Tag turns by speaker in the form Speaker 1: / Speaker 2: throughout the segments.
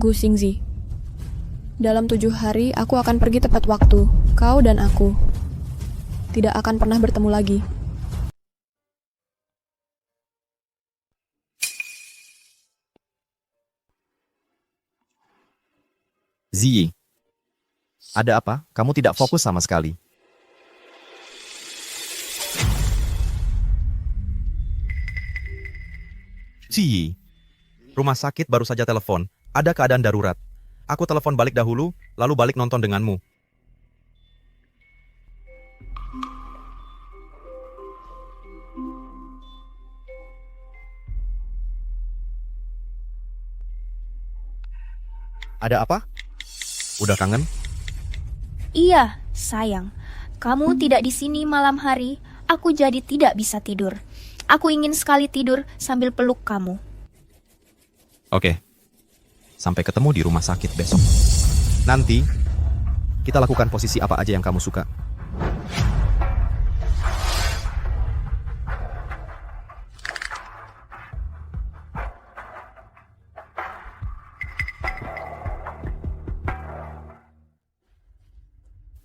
Speaker 1: Gu Xingzi. Dalam 7 hari, aku akan pergi tepat waktu. Kau dan aku tidak akan pernah bertemu lagi.
Speaker 2: Ziyi, ada apa? Kamu tidak fokus sama sekali. Ziyi, rumah sakit baru saja telepon. Ada keadaan darurat. Aku telepon balik dahulu, lalu balik nonton denganmu. Ada apa? Udah kangen?
Speaker 3: Iya, sayang. Kamu tidak di sini malam hari, aku jadi tidak bisa tidur. Aku ingin sekali tidur sambil peluk kamu.
Speaker 2: Oke. Sampai ketemu di rumah sakit besok. Nanti, kita lakukan posisi apa aja yang kamu suka.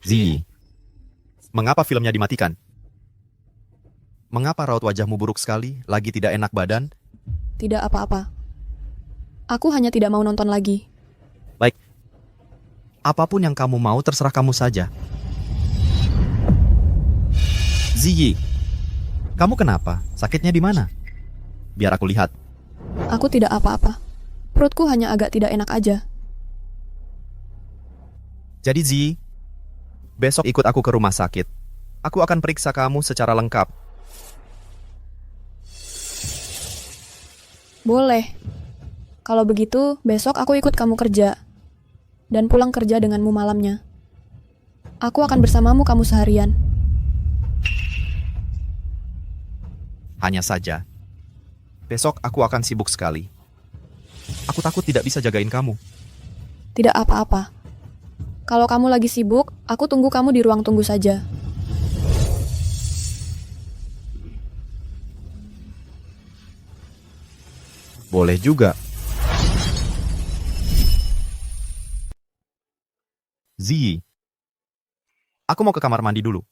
Speaker 2: Ziyi, mengapa filmnya dimatikan? Mengapa raut wajahmu buruk sekali, lagi tidak enak badan?
Speaker 1: Tidak apa-apa. Aku hanya tidak mau nonton lagi.
Speaker 2: Baik. Apapun yang kamu mau, terserah kamu saja. Ziyi, kamu kenapa? Sakitnya di mana? Biar aku lihat.
Speaker 1: Aku tidak apa-apa. Perutku hanya agak tidak enak aja.
Speaker 2: Jadi Ziyi, besok ikut aku ke rumah sakit. Aku akan periksa kamu secara lengkap.
Speaker 1: Boleh. Kalau begitu, besok aku ikut kamu kerja. Dan pulang kerja denganmu malamnya. Aku akan bersamamu kamu seharian.
Speaker 2: Hanya saja, besok aku akan sibuk sekali. Aku takut tidak bisa jagain kamu.
Speaker 1: Tidak apa-apa. Kalau kamu lagi sibuk, aku tunggu kamu di ruang tunggu saja.
Speaker 2: Boleh juga. Ziyi, aku mau ke kamar mandi dulu.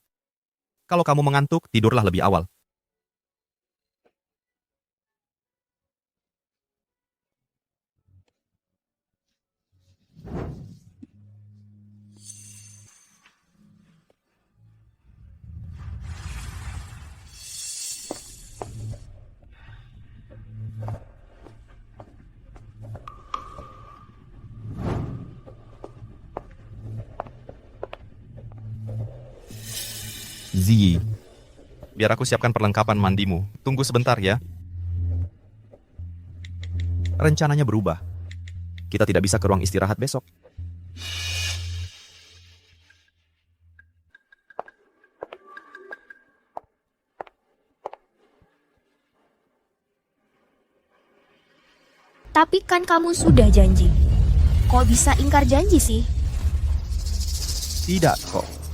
Speaker 2: Kalau kamu mengantuk, tidurlah lebih awal. Ziyi, biar aku siapkan perlengkapan mandimu. Tunggu sebentar ya. Rencananya berubah. Kita tidak bisa ke ruang istirahat besok.
Speaker 3: Tapi kan kamu sudah janji. Kok bisa ingkar janji sih?
Speaker 2: Tidak kok.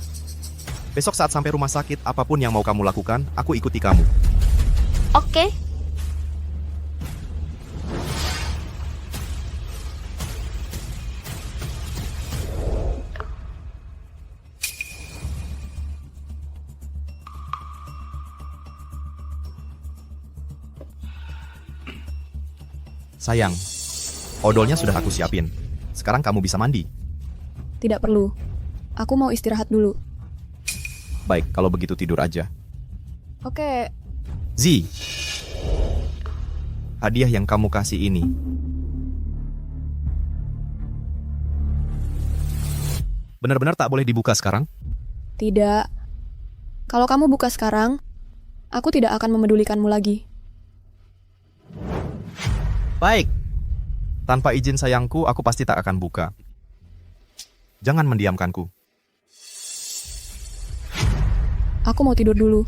Speaker 2: Besok saat sampai rumah sakit, apapun yang mau kamu lakukan, aku ikuti kamu.
Speaker 3: Oke.
Speaker 2: Sayang, odolnya sudah aku siapin. Sekarang kamu bisa mandi.
Speaker 1: Tidak perlu. Aku mau istirahat dulu.
Speaker 2: Baik, kalau begitu tidur aja.
Speaker 1: Oke.
Speaker 2: Zi, hadiah yang kamu kasih ini. Benar-benar tak boleh dibuka sekarang?
Speaker 1: Tidak. Kalau kamu buka sekarang, aku tidak akan memedulikanmu lagi.
Speaker 2: Baik. Tanpa izin sayangku, aku pasti tak akan buka. Jangan mendiamkanku.
Speaker 1: Aku mau tidur dulu.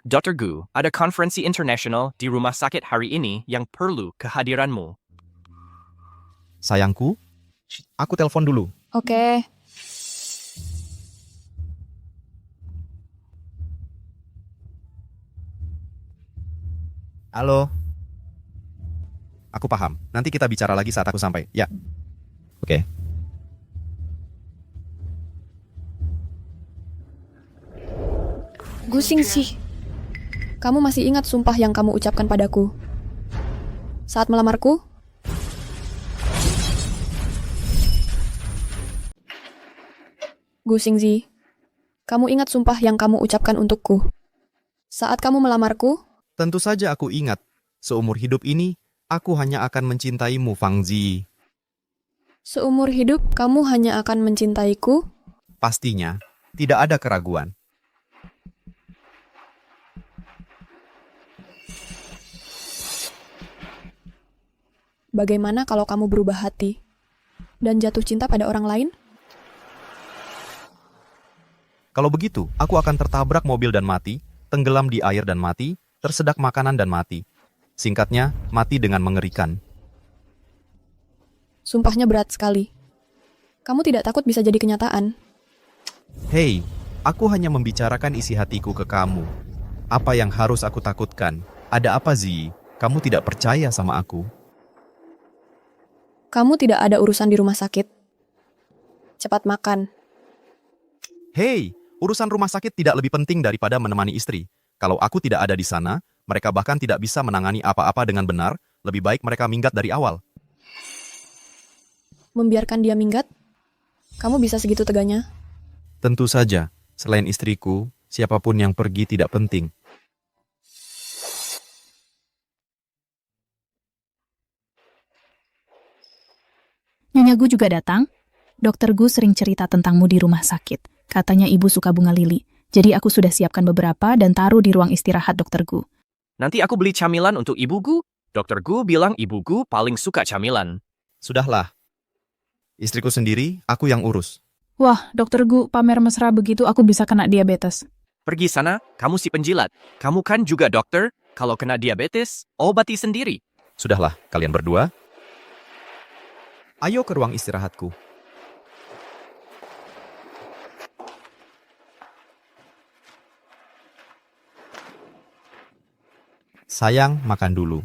Speaker 4: Dr. Gu, ada konferensi internasional di rumah sakit hari ini yang perlu kehadiranmu.
Speaker 2: Sayangku, aku telepon dulu.
Speaker 1: Oke. 。 . 。 . 。 . 。 . 。 . 。 . 。 . 。 . 。 . 。 . 。 . 。 . 。 . 。 . 。 . 。 。 . 。 。 . 。 。 . 。
Speaker 3: 「 . 」 . 」 . 」 . 」 . 」 .
Speaker 2: Halo. Aku paham. Nanti kita bicara lagi saat aku sampai. Ya. Oke.
Speaker 1: Gusing sih. Kamu masih ingat sumpah yang kamu ucapkan padaku? Saat melamarku? Gusingzi, kamu ingat sumpah yang kamu ucapkan untukku? Saat kamu melamarku?
Speaker 2: Tentu saja aku ingat. Seumur hidup ini, aku hanya akan mencintaimu, Fangzi.
Speaker 1: Seumur hidup kamu hanya akan mencintaiku?
Speaker 2: Pastinya, tidak ada keraguan.
Speaker 1: Bagaimana kalau kamu berubah hati dan jatuh cinta pada orang lain?
Speaker 2: Kalau begitu, aku akan tertabrak mobil dan mati, tenggelam di air dan mati, tersedak makanan dan mati. Singkatnya, mati dengan mengerikan.
Speaker 1: Sumpahnya berat sekali. Kamu tidak takut bisa jadi kenyataan?
Speaker 2: Hei, aku hanya membicarakan isi hatiku ke kamu. Apa yang harus aku takutkan? Ada apa, Zi? Kamu tidak percaya sama aku?
Speaker 1: Kamu tidak ada urusan di rumah sakit. Cepat makan.
Speaker 2: Hei, urusan rumah sakit tidak lebih penting daripada menemani istri. Kalau aku tidak ada di sana, mereka bahkan tidak bisa menangani apa-apa dengan benar. Lebih baik mereka minggat dari awal.
Speaker 1: Membiarkan dia minggat? Kamu bisa segitu teganya?
Speaker 2: Tentu saja, selain istriku, siapapun yang pergi tidak penting.
Speaker 5: Nyonya Gu juga datang. Dokter Gu sering cerita tentangmu di rumah sakit. Katanya ibu suka bunga lili. Jadi aku sudah siapkan beberapa dan taruh di ruang istirahat Dokter Gu.
Speaker 4: Nanti aku beli camilan untuk Ibu Gu. Dokter Gu bilang Ibu Gu paling suka camilan.
Speaker 2: Sudahlah. Istriku sendiri, aku yang urus.
Speaker 5: Wah, Dokter Gu pamer mesra begitu aku bisa kena diabetes.
Speaker 4: Pergi sana, kamu si penjilat. Kamu kan juga dokter. Kalau kena diabetes, obati sendiri.
Speaker 2: Sudahlah, kalian berdua. Ayo ke ruang istirahatku. Sayang, makan dulu.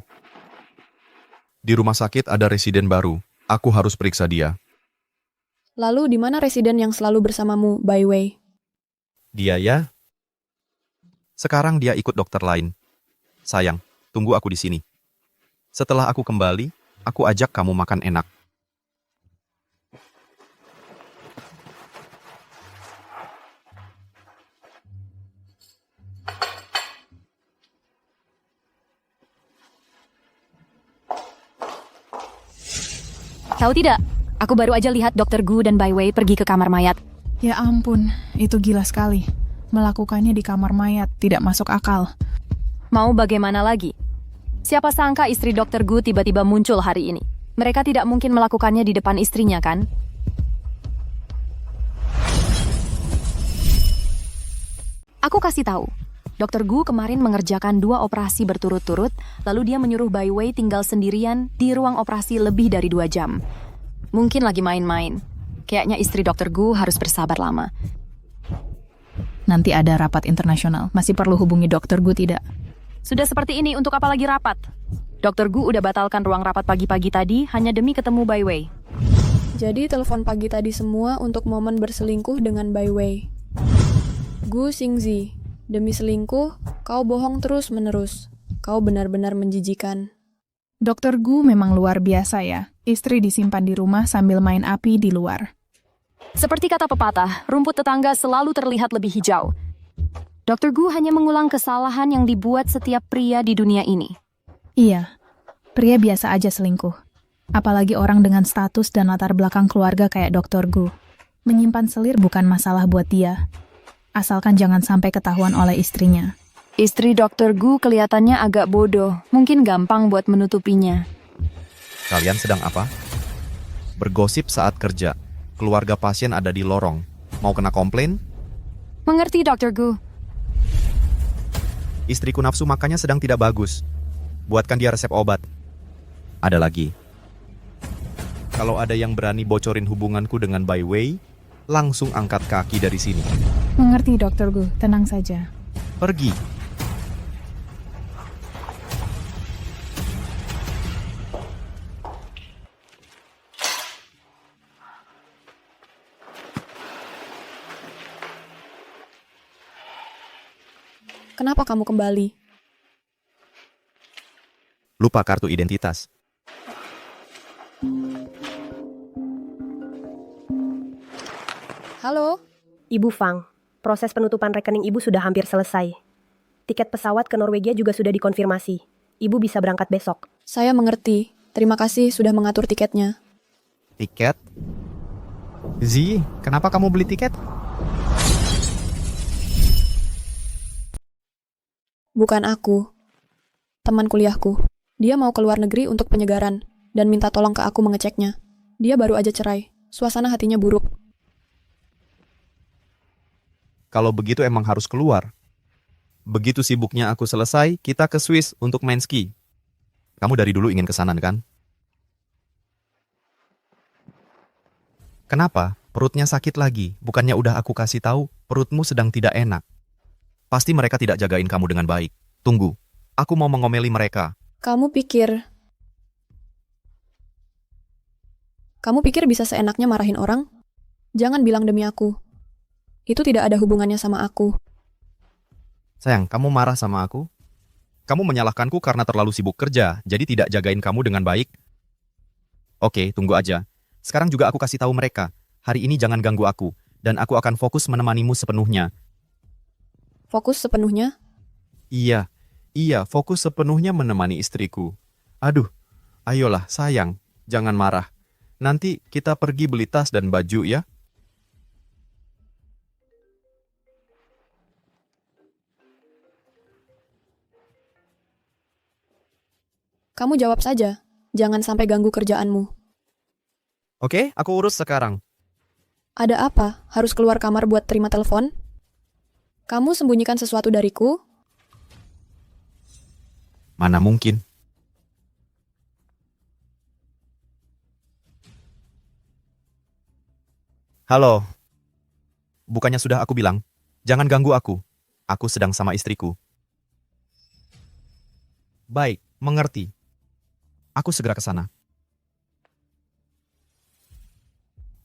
Speaker 2: Di rumah sakit ada residen baru. Aku harus periksa dia.
Speaker 1: Lalu di mana residen yang selalu bersamamu, by way?
Speaker 2: Dia ya? Sekarang dia ikut dokter lain. Sayang, tunggu aku di sini. Setelah aku kembali, aku ajak kamu makan enak.
Speaker 6: Tahu tidak, aku baru aja lihat Dr. Gu dan Bai Wei pergi ke kamar mayat.
Speaker 5: Ya ampun, itu gila sekali. Melakukannya di kamar mayat tidak masuk akal.
Speaker 6: Mau bagaimana lagi? Siapa sangka istri Dr. Gu tiba-tiba muncul hari ini. Mereka tidak mungkin melakukannya di depan istrinya, kan? Aku kasih tahu. Dr. Gu kemarin mengerjakan 2 operasi berturut-turut, lalu dia menyuruh Bai Wei tinggal sendirian di ruang operasi lebih dari 2 jam. Mungkin lagi main-main. Kayaknya istri Dr. Gu harus bersabar lama.
Speaker 5: Nanti ada rapat internasional. Masih perlu hubungi Dr. Gu tidak?
Speaker 6: Sudah seperti ini, untuk apa lagi rapat? Dr. Gu udah batalkan ruang rapat pagi-pagi tadi hanya demi ketemu Bai Wei.
Speaker 1: Jadi telepon pagi tadi semua untuk momen berselingkuh dengan Bai Wei. Gu Xingzi, demi selingkuh, kau bohong terus-menerus. Kau benar-benar menjijikan.
Speaker 5: Dr. Gu memang luar biasa ya. Istri disimpan di rumah sambil main api di luar.
Speaker 6: Seperti kata pepatah, rumput tetangga selalu terlihat lebih hijau. Dr. Gu hanya mengulang kesalahan yang dibuat setiap pria di dunia ini.
Speaker 5: Iya, pria biasa aja selingkuh. Apalagi orang dengan status dan latar belakang keluarga kayak Dr. Gu. Menyimpan selir bukan masalah buat dia. Asalkan jangan sampai ketahuan oleh istrinya.
Speaker 6: Istri Dr. Gu kelihatannya agak bodoh, mungkin gampang buat menutupinya.
Speaker 2: Kalian sedang apa? Bergosip saat kerja. Keluarga pasien ada di lorong. Mau kena komplain?
Speaker 6: Mengerti, Dr. Gu.
Speaker 2: Istriku nafsu makannya sedang tidak bagus. Buatkan dia resep obat. Ada lagi. Kalau ada yang berani bocorin hubunganku dengan Bai Wei, langsung angkat kaki dari sini.
Speaker 5: Mengerti, Dr. Gu. Tenang saja.
Speaker 2: Pergi.
Speaker 1: Kenapa kamu kembali?
Speaker 2: Lupa kartu identitas.
Speaker 1: Halo?
Speaker 7: Ibu Fang, proses penutupan rekening Ibu sudah hampir selesai. Tiket pesawat ke Norwegia juga sudah dikonfirmasi. Ibu bisa berangkat besok.
Speaker 1: Saya mengerti. Terima kasih sudah mengatur tiketnya.
Speaker 2: Tiket? Zi, kenapa kamu beli tiket?
Speaker 1: Bukan aku. Teman kuliahku. Dia mau ke luar negeri untuk penyegaran dan minta tolong ke aku mengeceknya. Dia baru aja cerai. Suasana hatinya buruk.
Speaker 2: Kalau begitu emang harus keluar. Begitu sibuknya aku selesai, kita ke Swiss untuk main ski. Kamu dari dulu ingin ke sana, kan? Kenapa? Perutnya sakit lagi. Bukannya udah aku kasih tahu, perutmu sedang tidak enak. Pasti mereka tidak jagain kamu dengan baik. Tunggu, aku mau mengomeli mereka.
Speaker 1: Kamu pikir bisa seenaknya marahin orang? Jangan bilang demi aku. Itu tidak ada hubungannya sama aku.
Speaker 2: Sayang, kamu marah sama aku? Kamu menyalahkanku karena terlalu sibuk kerja, jadi tidak jagain kamu dengan baik? Oke, tunggu aja. Sekarang juga aku kasih tahu mereka. Hari ini jangan ganggu aku, dan aku akan fokus menemanimu sepenuhnya.
Speaker 1: Fokus sepenuhnya?
Speaker 2: Iya, fokus sepenuhnya menemani istriku. Aduh, ayolah sayang, jangan marah. Nanti kita pergi beli tas dan baju ya.
Speaker 1: Kamu jawab saja. Jangan sampai ganggu kerjaanmu.
Speaker 2: Oke, aku urus sekarang.
Speaker 1: Ada apa? Harus keluar kamar buat terima telepon? Kamu sembunyikan sesuatu dariku?
Speaker 2: Mana mungkin? Halo. Bukannya sudah aku bilang, jangan ganggu aku. Aku sedang sama istriku. Baik, mengerti. Aku segera ke sana.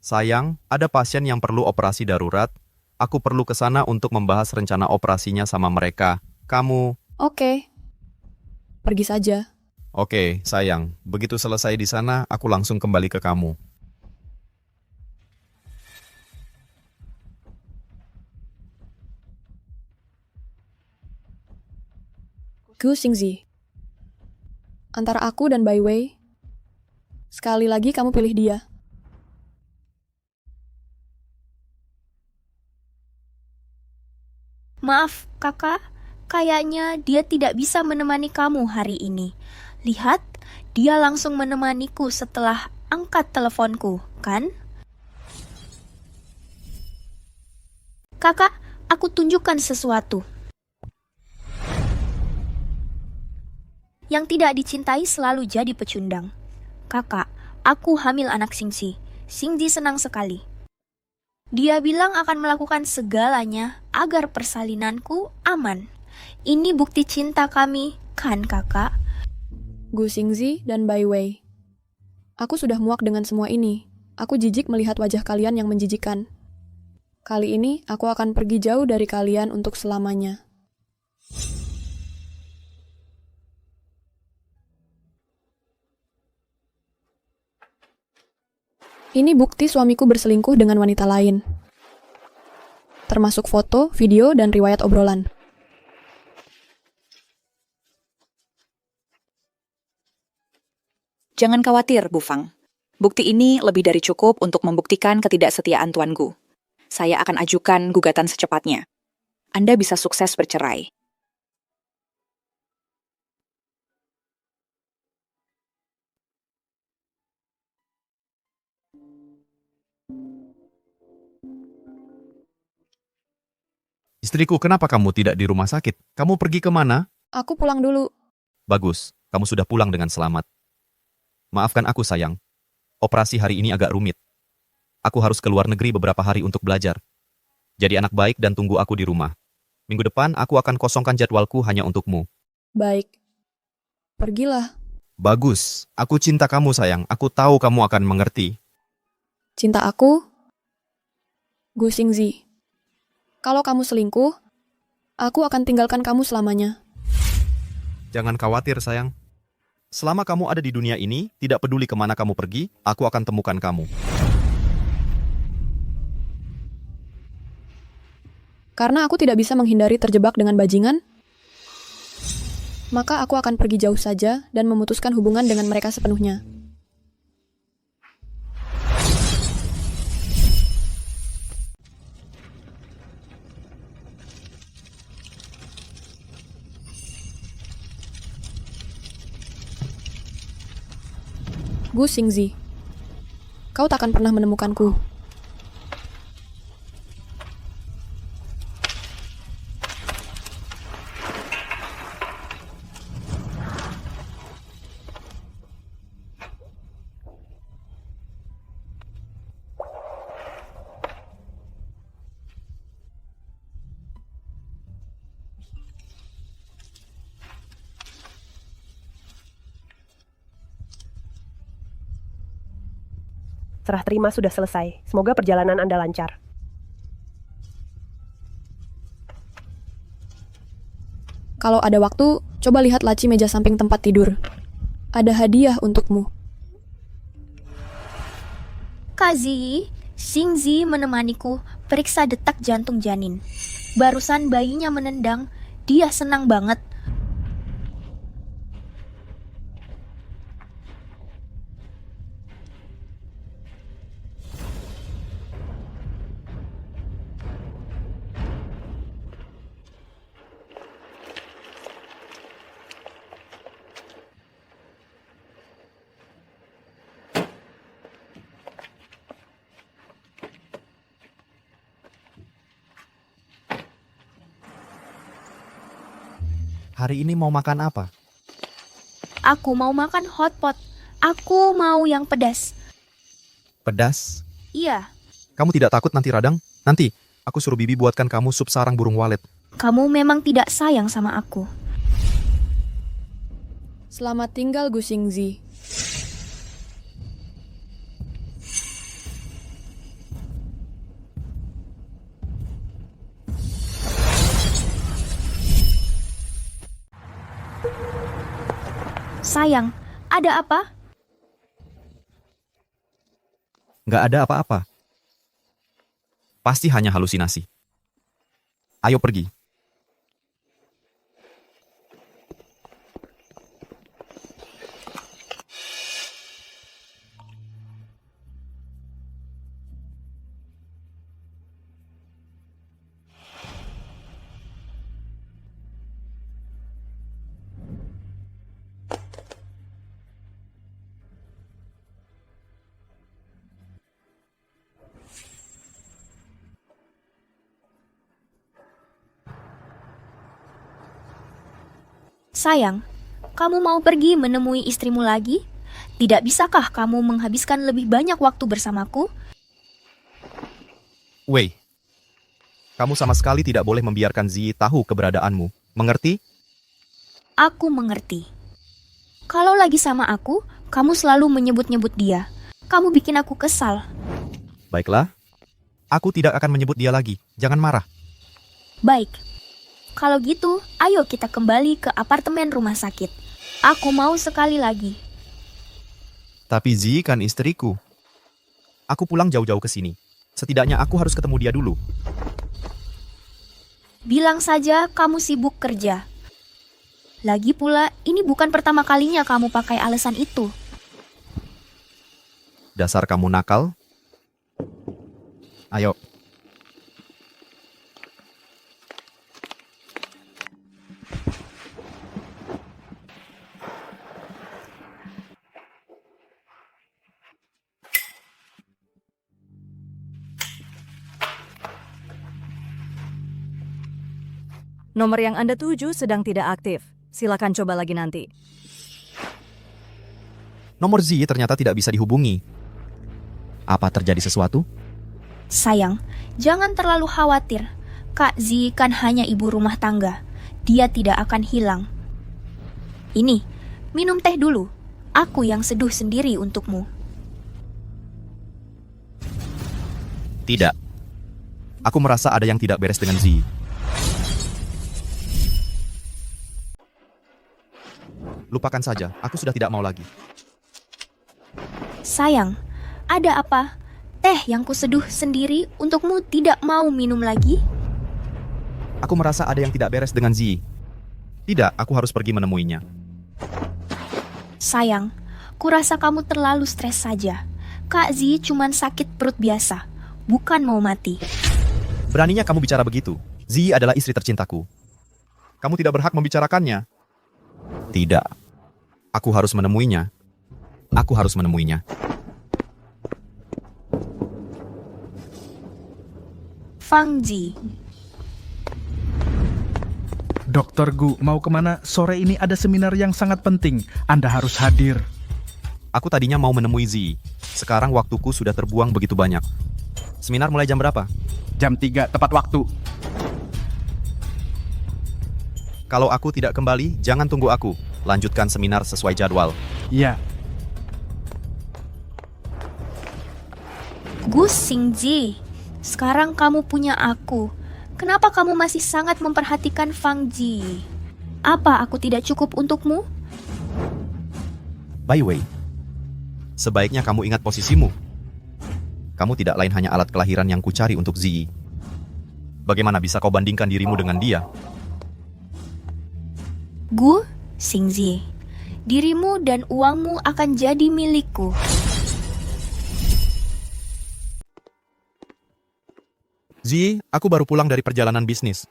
Speaker 2: Sayang, ada pasien yang perlu operasi darurat. Aku perlu ke sana untuk membahas rencana operasinya sama mereka. Kamu...
Speaker 1: Oke. Pergi saja.
Speaker 2: Oke, sayang. Begitu selesai di sana, aku langsung kembali ke kamu.
Speaker 1: Gu Xingzi. Antara aku dan Bai Wei, sekali lagi kamu pilih dia.
Speaker 3: Maaf, kakak. Kayaknya dia tidak bisa menemani kamu hari ini. Lihat, dia langsung menemaniku setelah angkat teleponku, kan? Kakak, aku tunjukkan sesuatu. Yang tidak dicintai selalu jadi pecundang. Kakak, aku hamil anak Xingzi. Xingzi senang sekali. Dia bilang akan melakukan segalanya agar persalinanku aman. Ini bukti cinta kami, kan kakak?
Speaker 1: Gu Xingzi dan Bai Wei. Aku sudah muak dengan semua ini. Aku jijik melihat wajah kalian yang menjijikkan. Kali ini aku akan pergi jauh dari kalian untuk selamanya. Ini bukti suamiku berselingkuh dengan wanita lain. Termasuk foto, video, dan riwayat obrolan.
Speaker 8: Jangan khawatir, Bu Fang. Bukti ini lebih dari cukup untuk membuktikan ketidaksetiaan Tuan Gu. Saya akan ajukan gugatan secepatnya. Anda bisa sukses bercerai.
Speaker 2: Istriku, kenapa kamu tidak di rumah sakit? Kamu pergi kemana?
Speaker 1: Aku pulang dulu.
Speaker 2: Bagus, kamu sudah pulang dengan selamat. Maafkan aku, sayang. Operasi hari ini agak rumit. Aku harus ke luar negeri beberapa hari untuk belajar. Jadi anak baik dan tunggu aku di rumah. Minggu depan aku akan kosongkan jadwalku hanya untukmu.
Speaker 1: Baik. Pergilah.
Speaker 2: Bagus, aku cinta kamu, sayang. Aku tahu kamu akan mengerti.
Speaker 1: Cinta aku? Gu Xingzi. Kalau kamu selingkuh, Aku akan tinggalkan kamu selamanya.
Speaker 2: Jangan khawatir, sayang. Selama kamu ada di dunia ini, tidak peduli kemana kamu pergi, aku akan temukan kamu.
Speaker 1: Karena aku tidak bisa menghindari terjebak dengan bajingan, maka aku akan pergi jauh saja dan memutuskan hubungan dengan mereka sepenuhnya. Gu Xingzi, kau takkan pernah menemukanku.
Speaker 7: Serah terima sudah selesai. Semoga perjalanan Anda lancar.
Speaker 1: Kalau ada waktu, coba lihat laci meja samping tempat tidur. Ada hadiah untukmu.
Speaker 3: Kak Zi, Xingzi menemaniku periksa detak jantung janin. Barusan bayinya menendang, dia senang banget.
Speaker 2: Hari ini mau makan apa?
Speaker 3: Aku mau makan hotpot. Aku mau yang pedas.
Speaker 2: Pedas?
Speaker 3: Iya,
Speaker 2: Kamu tidak takut nanti radang? Nanti, aku suruh Bibi buatkan kamu sup sarang burung walet.
Speaker 3: kamu memang tidak sayang sama aku.
Speaker 1: Selamat tinggal, Gu Xingzi.
Speaker 3: Sayang, ada apa?
Speaker 2: Nggak ada apa-apa. Pasti hanya halusinasi. Ayo pergi.
Speaker 3: Sayang, kamu mau pergi menemui istrimu lagi? Tidak bisakah kamu menghabiskan lebih banyak waktu bersamaku?
Speaker 2: Wei, kamu sama sekali tidak boleh membiarkan Zi tahu keberadaanmu. Mengerti?
Speaker 3: Aku mengerti. Kalau lagi sama aku, kamu selalu menyebut-nyebut dia. Kamu bikin aku kesal.
Speaker 2: Baiklah. Aku tidak akan menyebut dia lagi. Jangan marah.
Speaker 3: Baik. Kalau gitu, ayo kita kembali ke apartemen rumah sakit. Aku mau sekali lagi.
Speaker 2: Tapi Zi kan istriku. Aku pulang jauh-jauh ke sini. Setidaknya aku harus ketemu dia dulu.
Speaker 3: Bilang saja kamu sibuk kerja. Lagi pula, ini bukan pertama kalinya kamu pakai alasan itu.
Speaker 2: Dasar kamu nakal. Ayo.
Speaker 9: Nomor yang Anda tuju sedang tidak aktif. Silakan coba lagi nanti.
Speaker 2: Nomor Zi ternyata tidak bisa dihubungi. Apa terjadi sesuatu?
Speaker 3: Sayang, jangan terlalu khawatir. Kak Zi kan hanya ibu rumah tangga. Dia tidak akan hilang. Ini, minum teh dulu. Aku yang seduh sendiri untukmu.
Speaker 2: Tidak. Aku merasa ada yang tidak beres dengan Zi. Lupakan saja, aku sudah tidak mau lagi.
Speaker 3: Sayang, ada apa? Teh yang kuseduh sendiri untukmu tidak mau minum lagi?
Speaker 2: Aku merasa ada yang tidak beres dengan Zi. Tidak, aku harus pergi menemuinya.
Speaker 3: Sayang, kurasa kamu terlalu stres saja. Kak Zi cuman sakit perut biasa, bukan mau mati.
Speaker 2: Beraninya kamu bicara begitu. Zi adalah istri tercintaku. Kamu tidak berhak membicarakannya. Tidak. Aku harus menemuinya. Aku harus menemuinya.
Speaker 3: Fang Ji.
Speaker 10: Dokter Gu, mau kemana? Sore ini ada seminar yang sangat penting. Anda harus hadir.
Speaker 2: Aku tadinya mau menemui Zi. Sekarang waktuku sudah terbuang begitu banyak. Seminar mulai jam berapa?
Speaker 10: Jam 3 tepat waktu.
Speaker 2: Kalau aku tidak kembali, jangan tunggu aku. Lanjutkan seminar sesuai jadwal.
Speaker 10: Iya.
Speaker 3: Gus Xingji, sekarang kamu punya aku. Kenapa kamu masih sangat memperhatikan Fang Ji? Apa aku tidak cukup untukmu?
Speaker 2: By the way, sebaiknya kamu ingat posisimu. Kamu tidak lain hanya alat kelahiran yang kucari untuk Zi. Bagaimana bisa kau bandingkan dirimu dengan dia?
Speaker 3: Gu Xingji, dirimu dan uangmu akan jadi milikku.
Speaker 2: Zi, aku baru pulang dari perjalanan bisnis.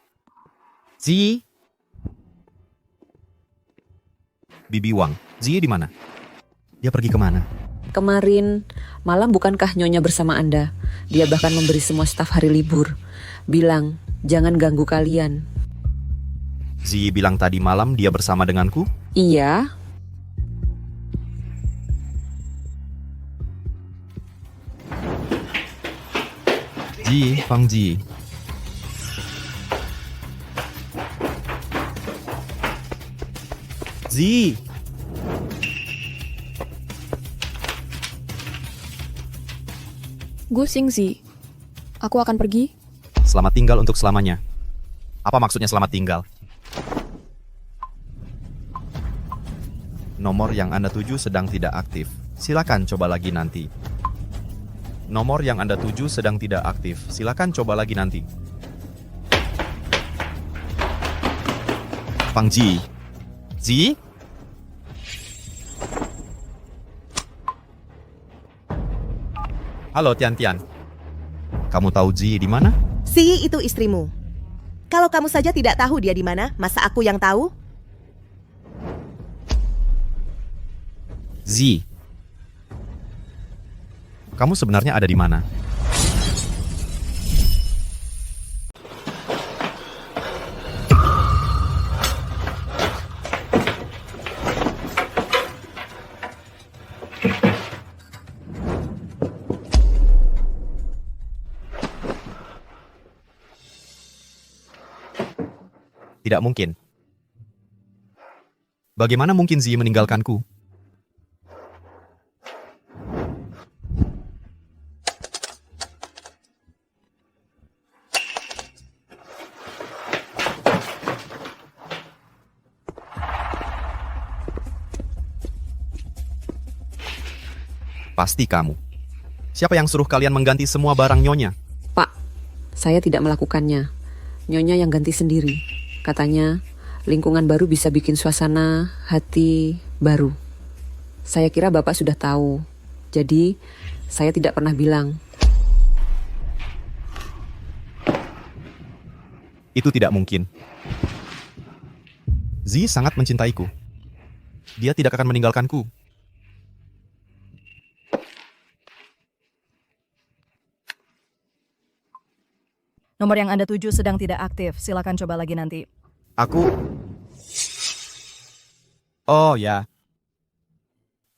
Speaker 2: Zi? Bibi Wang, Zi di mana? Dia pergi kemana?
Speaker 11: Kemarin malam bukankah Nyonya bersama Anda? Dia bahkan memberi semua staf hari libur. Bilang, jangan ganggu kalian.
Speaker 2: Zi bilang tadi malam dia bersama denganku?
Speaker 11: Iya.
Speaker 2: Ji, Fang Ji. Zi!
Speaker 1: Gu Xingzi, aku akan pergi.
Speaker 2: Selamat tinggal untuk selamanya. Apa maksudnya selamat tinggal? Nomor yang Anda tuju sedang tidak aktif. Silakan coba lagi nanti. Nomor yang Anda tuju sedang tidak aktif. Silakan coba lagi nanti. Fang Ji. Zi? Halo Tian Tian. Kamu tahu Zi di mana?
Speaker 12: Si itu istrimu. Kalau kamu saja tidak tahu dia di mana, masa aku yang tahu?
Speaker 2: Zi. Kamu sebenarnya ada di mana? Tidak mungkin. Bagaimana mungkin Zi meninggalkanku? Pasti kamu. Siapa yang suruh kalian mengganti semua barang Nyonya?
Speaker 11: Pak, saya tidak melakukannya. Nyonya yang ganti sendiri. Katanya, lingkungan baru bisa bikin suasana hati baru. Saya kira Bapak sudah tahu. Jadi, saya tidak pernah bilang.
Speaker 2: Itu tidak mungkin. Zi sangat mencintaiku. Dia tidak akan meninggalkanku.
Speaker 9: Nomor yang Anda tuju sedang tidak aktif. Silakan coba lagi nanti.
Speaker 2: Aku... Oh ya.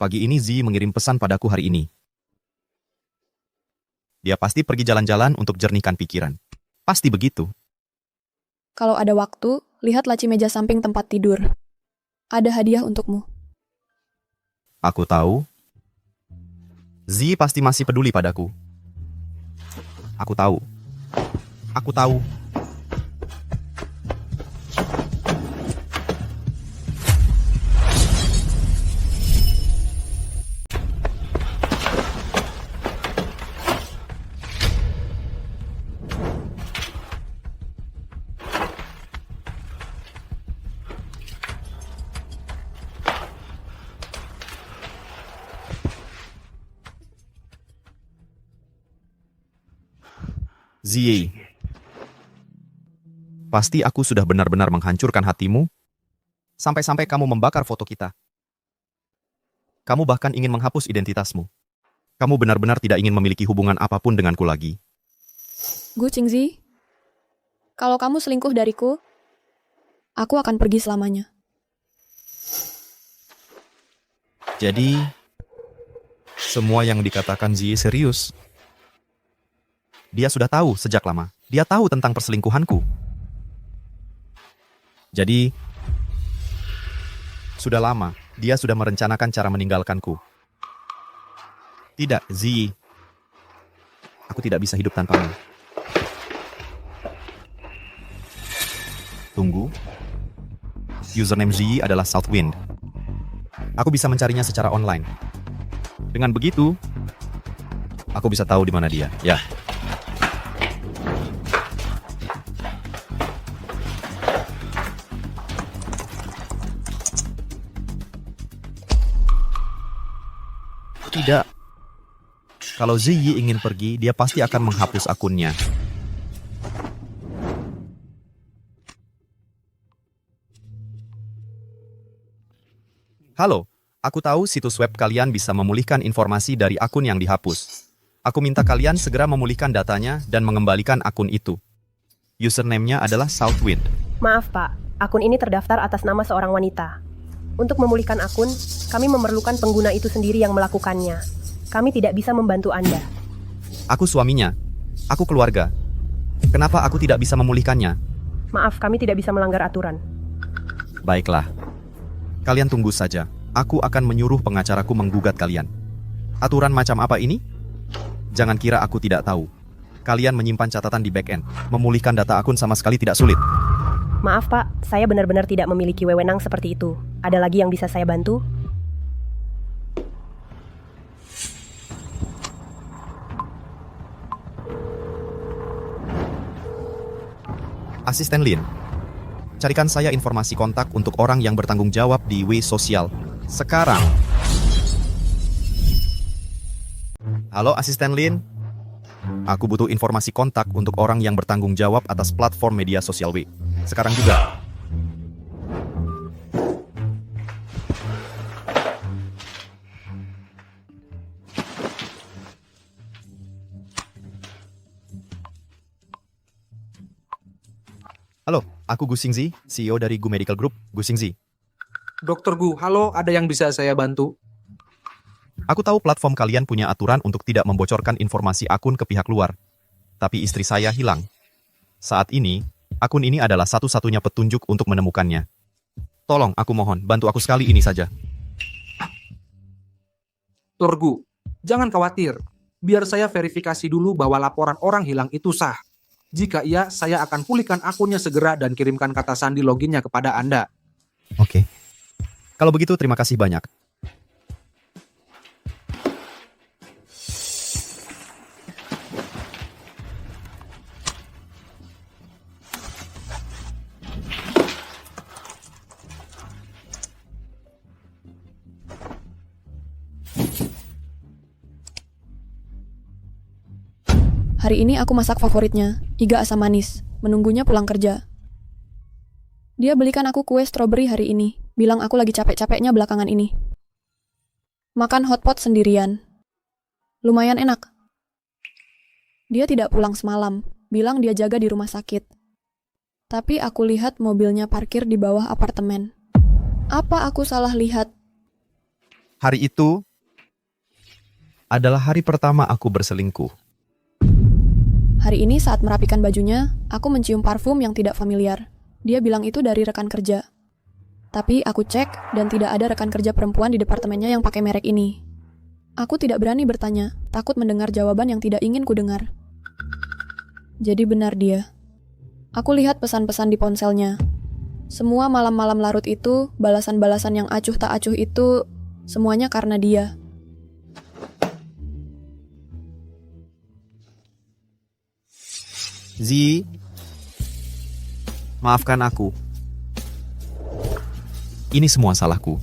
Speaker 2: Pagi ini Zi mengirim pesan padaku hari ini. Dia pasti pergi jalan-jalan untuk jernihkan pikiran. Pasti begitu.
Speaker 1: Kalau ada waktu, lihat laci meja samping tempat tidur. Ada hadiah untukmu.
Speaker 2: Aku tahu. Zi pasti masih peduli padaku. Aku tahu. Aku tahu. Ziyi, pasti aku sudah benar-benar menghancurkan hatimu, sampai-sampai kamu membakar foto kita. Kamu bahkan ingin menghapus identitasmu. Kamu benar-benar tidak ingin memiliki hubungan apapun denganku lagi.
Speaker 1: Gu Xingzi, kalau kamu selingkuh dariku, aku akan pergi selamanya.
Speaker 2: Jadi, semua yang dikatakan Ziyi serius. Dia sudah tahu sejak lama. Dia tahu tentang perselingkuhanku. Jadi, sudah lama dia sudah merencanakan cara meninggalkanku. Tidak, Ziyi. Aku tidak bisa hidup tanpamu. Tunggu. Username Ziyi adalah Southwind. Aku bisa mencarinya secara online. Dengan begitu, aku bisa tahu di mana dia. Ya. Tidak. Kalau Ziyi ingin pergi, dia pasti akan menghapus akunnya. Halo, aku tahu situs web kalian bisa memulihkan informasi dari akun yang dihapus. Aku minta kalian segera memulihkan datanya dan mengembalikan akun itu. Username-nya adalah Southwind.
Speaker 7: Maaf Pak, akun ini terdaftar atas nama seorang wanita. Untuk memulihkan akun, kami memerlukan pengguna itu sendiri yang melakukannya. Kami tidak bisa membantu Anda.
Speaker 2: Aku suaminya. Aku keluarga. Kenapa aku tidak bisa memulihkannya?
Speaker 7: Maaf, kami tidak bisa melanggar aturan.
Speaker 2: Baiklah. Kalian tunggu saja. Aku akan menyuruh pengacaraku menggugat kalian. Aturan macam apa ini? Jangan kira aku tidak tahu. Kalian menyimpan catatan di back-end. Memulihkan data akun sama sekali tidak sulit.
Speaker 7: Maaf Pak, saya benar-benar tidak memiliki wewenang seperti itu. Ada lagi yang bisa saya bantu?
Speaker 2: Asisten Lin, carikan saya informasi kontak untuk orang yang bertanggung jawab di W Sosial. Sekarang. Halo Asisten Lin. Aku butuh informasi kontak untuk orang yang bertanggung jawab atas platform media sosial W. Sekarang juga. Halo, aku Gu Xingzi, CEO dari Gu Medical Group. Gu Xingzi.
Speaker 13: Dr. Gu, halo, ada yang bisa saya bantu?
Speaker 2: Aku tahu platform kalian punya aturan untuk tidak membocorkan informasi akun ke pihak luar. Tapi istri saya hilang. Saat ini, akun ini adalah satu-satunya petunjuk untuk menemukannya. Tolong, aku mohon, bantu aku sekali ini saja.
Speaker 13: Dr. Gu, jangan khawatir. Biar saya verifikasi dulu bahwa laporan orang hilang itu sah. Jika iya, saya akan pulihkan akunnya segera dan kirimkan kata sandi loginnya kepada Anda.
Speaker 2: Oke. Kalau begitu, terima kasih banyak.
Speaker 1: Hari ini aku masak favoritnya, iga asam manis, menunggunya pulang kerja. Dia belikan aku kue stroberi hari ini, bilang aku lagi capek-capeknya belakangan ini. Makan hotpot sendirian. Lumayan enak. Dia tidak pulang semalam, bilang dia jaga di rumah sakit. Tapi aku lihat mobilnya parkir di bawah apartemen. Apa aku salah lihat?
Speaker 2: Hari itu adalah hari pertama aku berselingkuh.
Speaker 1: Hari ini saat merapikan bajunya, aku mencium parfum yang tidak familiar. Dia bilang itu dari rekan kerja. Tapi aku cek dan tidak ada rekan kerja perempuan di departemennya yang pakai merek ini. Aku tidak berani bertanya, takut mendengar jawaban yang tidak ingin ku dengar. Jadi benar dia. Aku lihat pesan-pesan di ponselnya. Semua malam-malam larut itu, balasan-balasan yang acuh tak acuh itu, semuanya karena dia.
Speaker 2: Ziyi, maafkan aku. Ini semua salahku.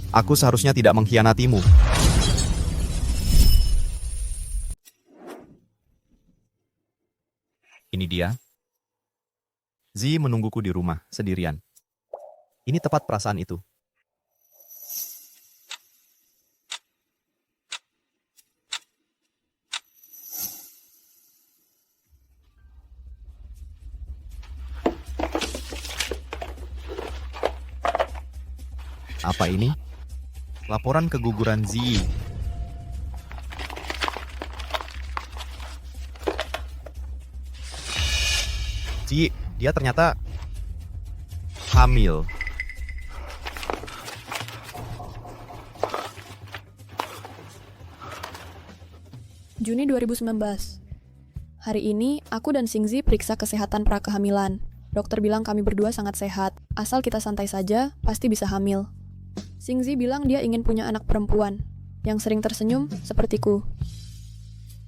Speaker 2: Aku seharusnya tidak mengkhianatimu. Ini dia. Zi menungguku di rumah, sendirian. Ini tepat perasaan itu. Apa ini? Laporan keguguran Zi. Zi, dia ternyata hamil.
Speaker 1: Juni 2019. Hari ini, aku dan Xingzi periksa kesehatan prakehamilan. Dokter bilang kami berdua sangat sehat. Asal kita santai saja, pasti bisa hamil. Xingzi bilang dia ingin punya anak perempuan, yang sering tersenyum sepertiku.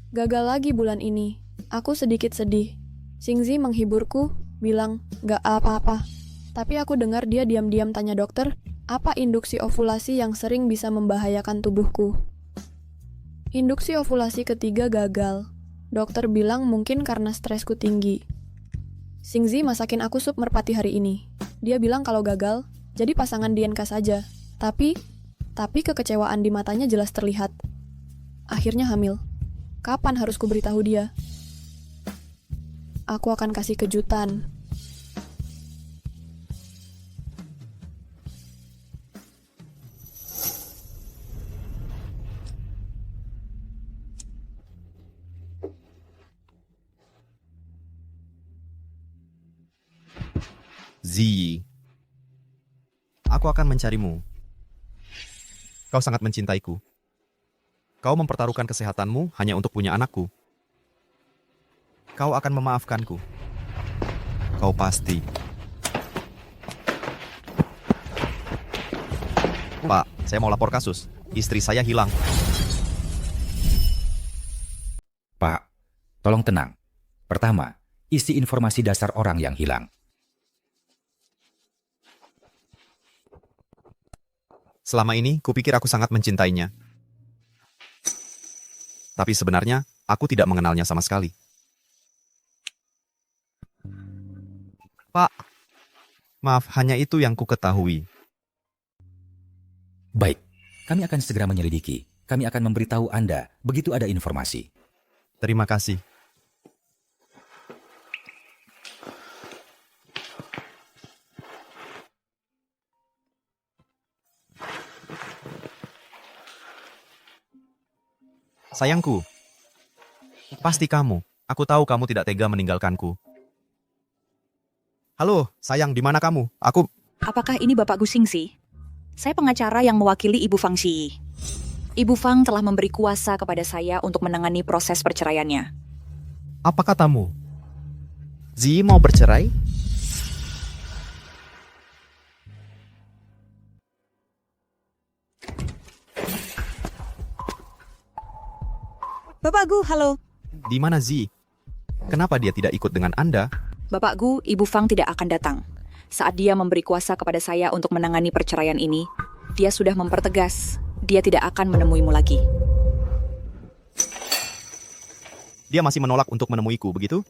Speaker 1: Gagal lagi bulan ini. Aku sedikit sedih. Xingzi menghiburku, bilang, gak apa-apa. Tapi aku dengar dia diam-diam tanya dokter, apa induksi ovulasi yang sering bisa membahayakan tubuhku. Induksi ovulasi ketiga gagal. Dokter bilang mungkin karena stresku tinggi. Xingzi masakin aku sup merpati hari ini. Dia bilang kalau gagal, jadi pasangan DNK saja. Tapi kekecewaan di matanya jelas terlihat. Akhirnya hamil. Kapan harus kuberitahu dia? Aku akan kasih kejutan.
Speaker 2: Zi, aku akan mencarimu. Kau sangat mencintaiku. Kau mempertaruhkan kesehatanmu hanya untuk punya anakku. Kau akan memaafkanku. Kau pasti. Pak, saya mau lapor kasus. Istri saya hilang.
Speaker 14: Pak, tolong tenang. Pertama, isi informasi dasar orang yang hilang.
Speaker 2: Selama ini, kupikir aku sangat mencintainya. Tapi sebenarnya, aku tidak mengenalnya sama sekali. Pak, maaf, hanya itu yang ku ketahui.
Speaker 14: Baik, kami akan segera menyelidiki. Kami akan memberitahu Anda begitu ada informasi.
Speaker 2: Terima kasih. Sayangku, pasti kamu. Aku tahu kamu tidak tega meninggalkanku. Halo, sayang, di mana kamu?
Speaker 8: Apakah ini Bapak Gu Xingzi? Saya pengacara yang mewakili Ibu Fang Xi. Ibu Fang telah memberi kuasa kepada saya untuk menangani proses perceraiannya.
Speaker 2: Apa katamu? Zi mau bercerai?
Speaker 8: Bapak Gu, halo.
Speaker 2: Di mana Zi? Kenapa dia tidak ikut dengan Anda?
Speaker 8: Bapak Gu, Ibu Fang tidak akan datang. Saat dia memberi kuasa kepada saya untuk menangani perceraian ini, dia sudah mempertegas, dia tidak akan menemuimu lagi.
Speaker 2: Dia masih menolak untuk menemuiku, begitu?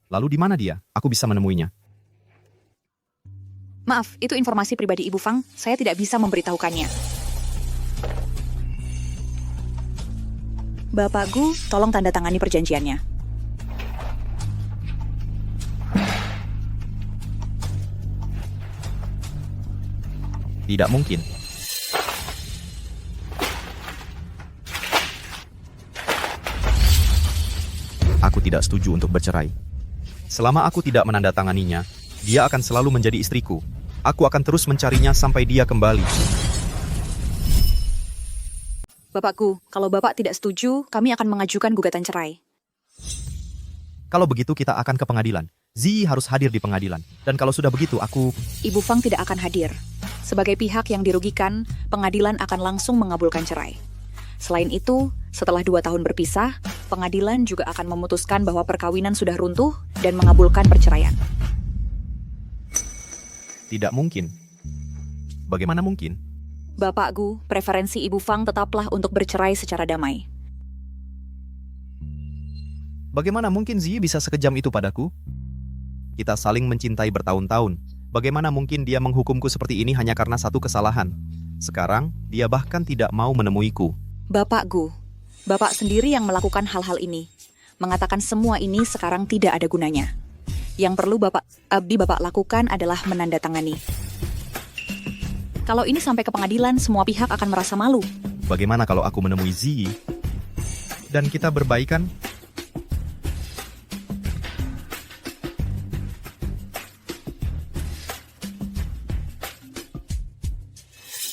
Speaker 2: Lalu di mana dia? Aku bisa menemuinya.
Speaker 8: Maaf, itu informasi pribadi Ibu Fang, saya tidak bisa memberitahukannya. Bapak Gu, tolong tanda tangani perjanjiannya.
Speaker 2: Tidak mungkin. Aku tidak setuju untuk bercerai. Selama aku tidak menandatanganinya, dia akan selalu menjadi istriku. Aku akan terus mencarinya sampai dia kembali.
Speaker 8: Bapak Gu, kalau Bapak tidak setuju, kami akan mengajukan gugatan cerai.
Speaker 2: Kalau begitu kita akan ke pengadilan. Zi harus hadir di pengadilan. Dan kalau sudah begitu,
Speaker 8: Ibu Fang tidak akan hadir. Sebagai pihak yang dirugikan, pengadilan akan langsung mengabulkan cerai. Selain itu, setelah 2 tahun berpisah, pengadilan juga akan memutuskan bahwa perkawinan sudah runtuh dan mengabulkan perceraian.
Speaker 2: Tidak mungkin. Bagaimana mungkin?
Speaker 8: Bapak Gu, preferensi Ibu Fang tetaplah untuk bercerai secara damai.
Speaker 2: Bagaimana mungkin Ziyi bisa sekejam itu padaku? Kita saling mencintai bertahun-tahun. Bagaimana mungkin dia menghukumku seperti ini hanya karena satu kesalahan? Sekarang, dia bahkan tidak mau menemuiku.
Speaker 8: Bapak Gu, Bapak sendiri yang melakukan hal-hal ini. Mengatakan semua ini sekarang tidak ada gunanya. Yang perlu Bapak lakukan adalah menandatangani. Kalau ini sampai ke pengadilan, semua pihak akan merasa malu.
Speaker 2: Bagaimana kalau aku menemui Ziyi dan kita berbaikan?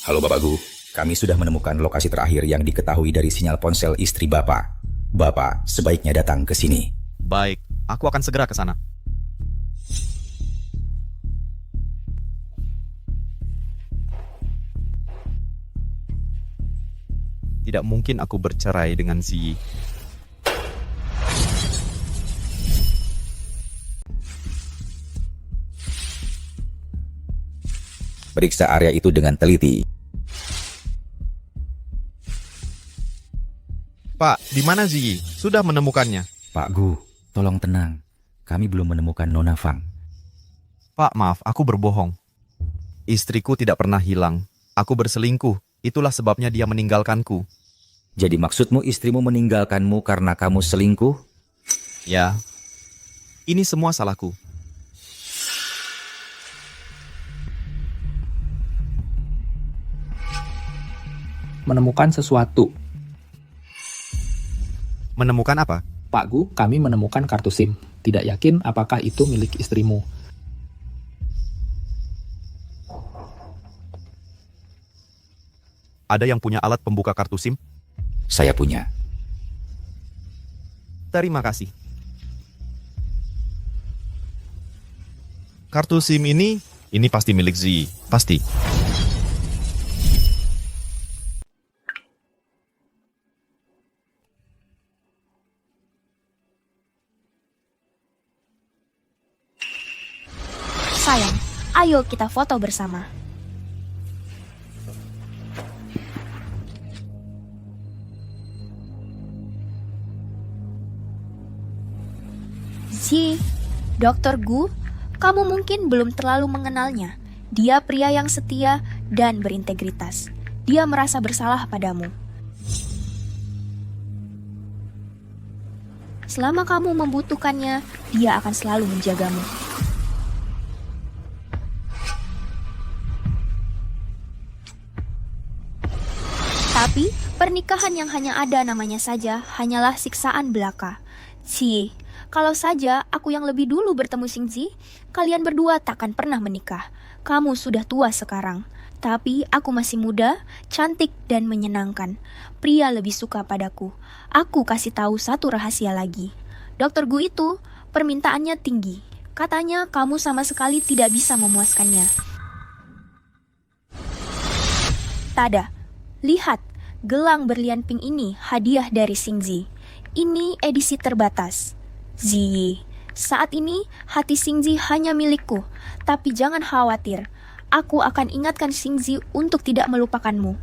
Speaker 14: Halo Bapak Gu, kami sudah menemukan lokasi terakhir yang diketahui dari sinyal ponsel istri Bapak. Bapak sebaiknya datang ke sini.
Speaker 2: Baik, aku akan segera ke sana. Tidak mungkin aku bercerai dengan Ziyi.
Speaker 14: Periksa area itu dengan teliti.
Speaker 2: Pak, di mana Ziyi? Sudah menemukannya.
Speaker 14: Pak Gu, tolong tenang. Kami belum menemukan Nona Fang.
Speaker 2: Pak, maaf, aku berbohong. Istriku tidak pernah hilang. Aku berselingkuh. Itulah sebabnya dia meninggalkanku.
Speaker 14: Jadi maksudmu istrimu meninggalkanmu karena kamu selingkuh?
Speaker 2: Ya, ini semua salahku.
Speaker 13: Menemukan sesuatu.
Speaker 2: Menemukan apa?
Speaker 13: Pak Gu, kami menemukan kartu SIM. Tidak yakin apakah itu milik istrimu.
Speaker 2: Ada yang punya alat pembuka kartu SIM?
Speaker 14: Saya punya.
Speaker 2: Terima kasih. Kartu SIM ini pasti milik Ziyi. Pasti.
Speaker 3: Sayang, ayo kita foto bersama. Ziyi, Dr. Gu, kamu mungkin belum terlalu mengenalnya. Dia pria yang setia dan berintegritas. Dia merasa bersalah padamu. Selama kamu membutuhkannya, dia akan selalu menjagamu. Tapi, pernikahan yang hanya ada namanya saja hanyalah siksaan belaka. Ziyi, kalau saja aku yang lebih dulu bertemu Xingzi, kalian berdua takkan pernah menikah. Kamu sudah tua sekarang. Tapi aku masih muda, cantik, dan menyenangkan. Pria lebih suka padaku. Aku kasih tahu satu rahasia lagi. Dr. Gu itu, permintaannya tinggi. Katanya kamu sama sekali tidak bisa memuaskannya. Tada, lihat, gelang berlian pink ini hadiah dari Xingzi. Ini edisi terbatas. Ziyi, saat ini hati Xingzi hanya milikku. Tapi jangan khawatir, aku akan ingatkan Xingzi untuk tidak melupakanmu.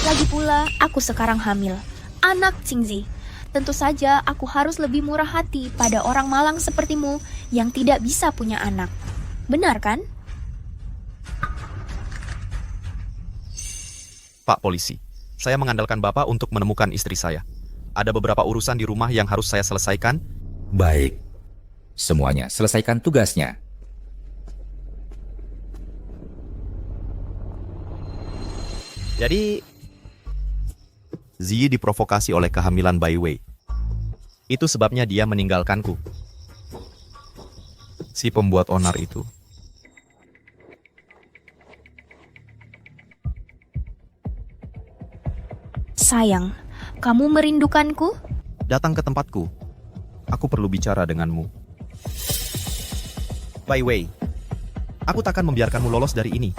Speaker 3: Lagi pula, aku sekarang hamil. Anak Xingzi. Tentu saja aku harus lebih murah hati pada orang malang sepertimu yang tidak bisa punya anak. Benar kan?
Speaker 2: Pak Polisi, saya mengandalkan Bapak untuk menemukan istri saya. Ada beberapa urusan di rumah yang harus saya selesaikan.
Speaker 14: Baik. Semuanya selesaikan tugasnya.
Speaker 2: Jadi, Ziyi diprovokasi oleh kehamilan Bai Wei. Itu sebabnya dia meninggalkanku. Si pembuat onar itu.
Speaker 3: Sayang, kamu merindukanku?
Speaker 2: Datang ke tempatku. Aku perlu bicara denganmu. Bai Wei, aku takkan membiarkanmu lolos dari ini.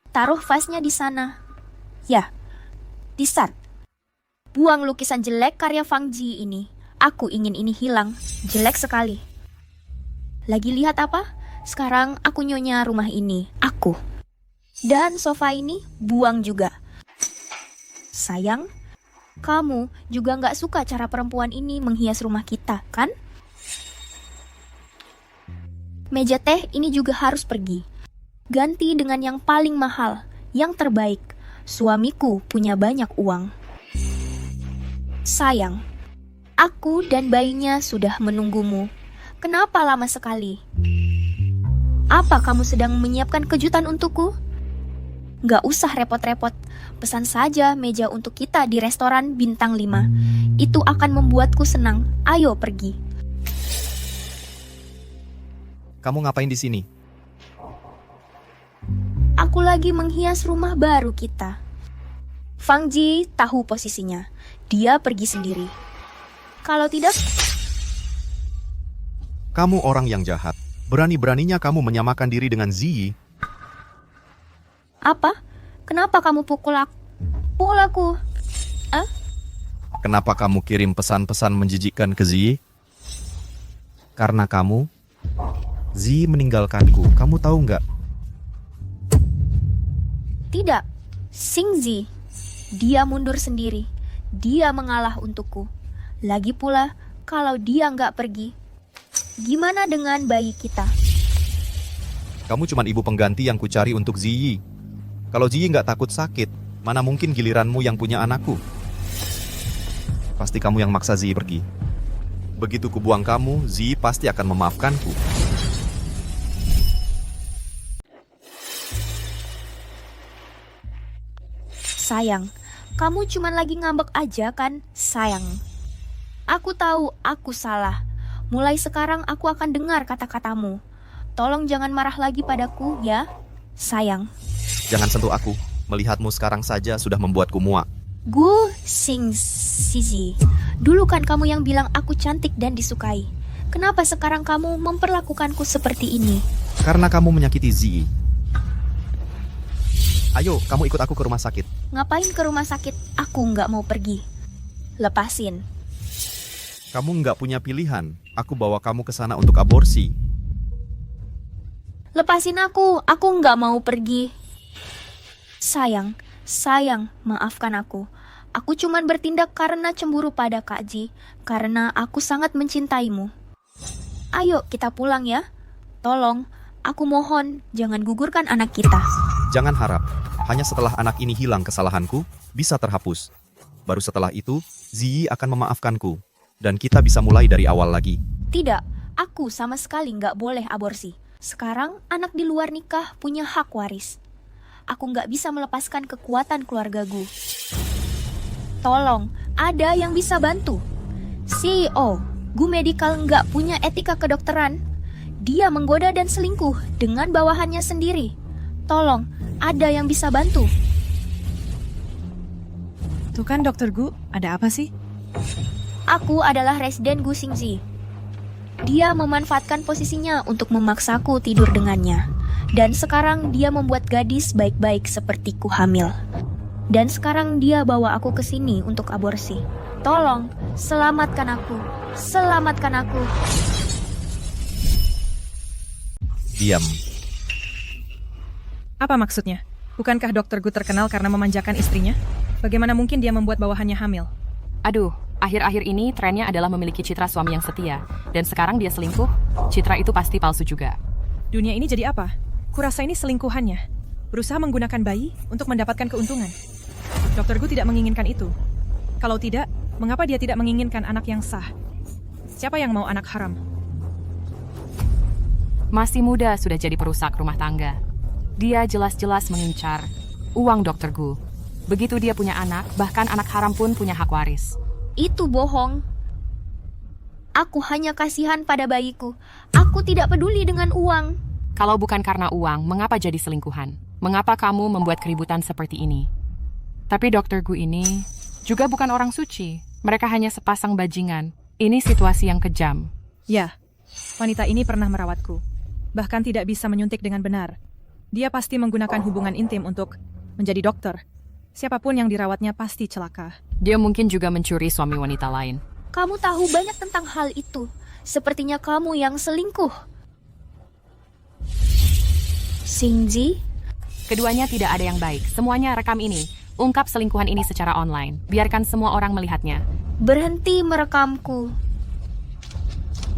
Speaker 3: Taruh vasnya di sana. Ya, di start. Buang lukisan jelek karya Fang Ji ini. Aku ingin ini hilang. Jelek sekali. Lagi lihat apa? Sekarang aku nyonya rumah ini. Aku. Dan sofa ini buang juga. Sayang, Kamu juga nggak suka cara perempuan ini menghias rumah kita, kan? Meja teh ini juga harus pergi. Ganti dengan yang paling mahal, yang terbaik. Suamiku punya banyak uang. Sayang, aku dan bayinya sudah menunggumu. Kenapa lama sekali? Apa kamu sedang menyiapkan kejutan untukku? Nggak usah repot-repot. Pesan saja meja untuk kita di restoran bintang 5. Itu akan membuatku senang. Ayo pergi.
Speaker 2: Kamu ngapain di sini?
Speaker 3: Aku lagi menghias rumah baru kita. Fang Ji tahu posisinya. Dia pergi sendiri. Kalau tidak...
Speaker 2: Kamu orang yang jahat. Berani-beraninya kamu menyamakan diri dengan Ziyi.
Speaker 3: Apa? Kenapa kamu pukul aku? Pukul aku?
Speaker 2: Kenapa kamu kirim pesan-pesan menjijikkan ke Ziyi? Karena kamu, Ziyi meninggalkanku. Kamu tahu nggak?
Speaker 3: Tidak. Xingzi. Dia mundur sendiri. Dia mengalah untukku. Lagi pula, kalau dia nggak pergi, gimana dengan bayi kita?
Speaker 2: Kamu cuma ibu pengganti yang kucari untuk Ziyi. Kalau Ziyi nggak takut sakit, mana mungkin giliranmu yang punya anakku? Pasti kamu yang maksa Ziyi pergi. Begitu kubuang kamu, Ziyi pasti akan memaafkanku.
Speaker 3: Sayang, kamu cuma lagi ngambek aja kan? Sayang. Aku tahu aku salah. Mulai sekarang aku akan dengar kata-katamu. Tolong jangan marah lagi padaku ya, sayang.
Speaker 2: Jangan sentuh aku. Melihatmu sekarang saja sudah membuatku muak.
Speaker 3: Gu Xingzi. Dulu kan kamu yang bilang aku cantik dan disukai. Kenapa sekarang kamu memperlakukanku seperti ini?
Speaker 2: Karena kamu menyakiti Ziyi. Ayo, kamu ikut aku ke rumah sakit.
Speaker 3: Ngapain ke rumah sakit? Aku nggak mau pergi. Lepasin.
Speaker 2: Kamu nggak punya pilihan. Aku bawa kamu ke sana untuk aborsi.
Speaker 3: Lepasin aku nggak mau pergi. Sayang, maafkan aku. Aku cuman bertindak karena cemburu pada Kak Ji, karena aku sangat mencintaimu. Ayo kita pulang ya. Tolong, aku mohon, jangan gugurkan anak kita.
Speaker 2: Jangan harap, hanya setelah anak ini hilang kesalahanku, bisa terhapus. Baru setelah itu, Ziyi akan memaafkanku. Dan kita bisa mulai dari awal lagi.
Speaker 3: Tidak, aku sama sekali nggak boleh aborsi. Sekarang anak di luar nikah punya hak waris. Aku nggak bisa melepaskan kekuatan keluarga Gu. Tolong, ada yang bisa bantu. CEO, Gu Medical nggak punya etika kedokteran. Dia menggoda dan selingkuh dengan bawahannya sendiri. Tolong, ada yang bisa bantu.
Speaker 9: Tuh kan Dokter Gu, ada apa sih?
Speaker 3: Aku adalah residen Gu Xingzi. Dia memanfaatkan posisinya untuk memaksaku tidur dengannya. Dan sekarang dia membuat gadis baik-baik sepertiku hamil. Dan sekarang dia bawa aku ke sini untuk aborsi. Tolong, selamatkan aku. Selamatkan aku.
Speaker 2: Diam.
Speaker 9: Apa maksudnya? Bukankah Dokter Gu terkenal karena memanjakan istrinya? Bagaimana mungkin dia membuat bawahannya hamil?
Speaker 6: Aduh, akhir-akhir ini trennya adalah memiliki citra suami yang setia. Dan sekarang dia selingkuh, citra itu pasti palsu juga.
Speaker 9: Dunia ini jadi apa? Kurasa ini selingkuhannya. Berusaha menggunakan bayi untuk mendapatkan keuntungan. Dokter Gu tidak menginginkan itu. Kalau tidak, mengapa dia tidak menginginkan anak yang sah? Siapa yang mau anak haram?
Speaker 6: Masih muda sudah jadi perusak rumah tangga. Dia jelas-jelas mengincar uang Dokter Gu. Begitu dia punya anak, bahkan anak haram pun punya hak waris.
Speaker 3: Itu bohong. Aku hanya kasihan pada bayiku. Aku tidak peduli dengan uang.
Speaker 6: Kalau bukan karena uang, mengapa jadi selingkuhan? Mengapa kamu membuat keributan seperti ini? Tapi Dokter Gu ini juga bukan orang suci. Mereka hanya sepasang bajingan. Ini situasi yang kejam.
Speaker 9: Ya, wanita ini pernah merawatku. Bahkan tidak bisa menyuntik dengan benar. Dia pasti menggunakan hubungan intim untuk menjadi dokter. Siapapun yang dirawatnya pasti celaka.
Speaker 6: Dia mungkin juga mencuri suami wanita lain.
Speaker 3: Kamu tahu banyak tentang hal itu. Sepertinya kamu yang selingkuh. Xingzi?
Speaker 6: Keduanya tidak ada yang baik. Semuanya rekam ini. Ungkap selingkuhan ini secara online. Biarkan semua orang melihatnya.
Speaker 3: Berhenti merekamku.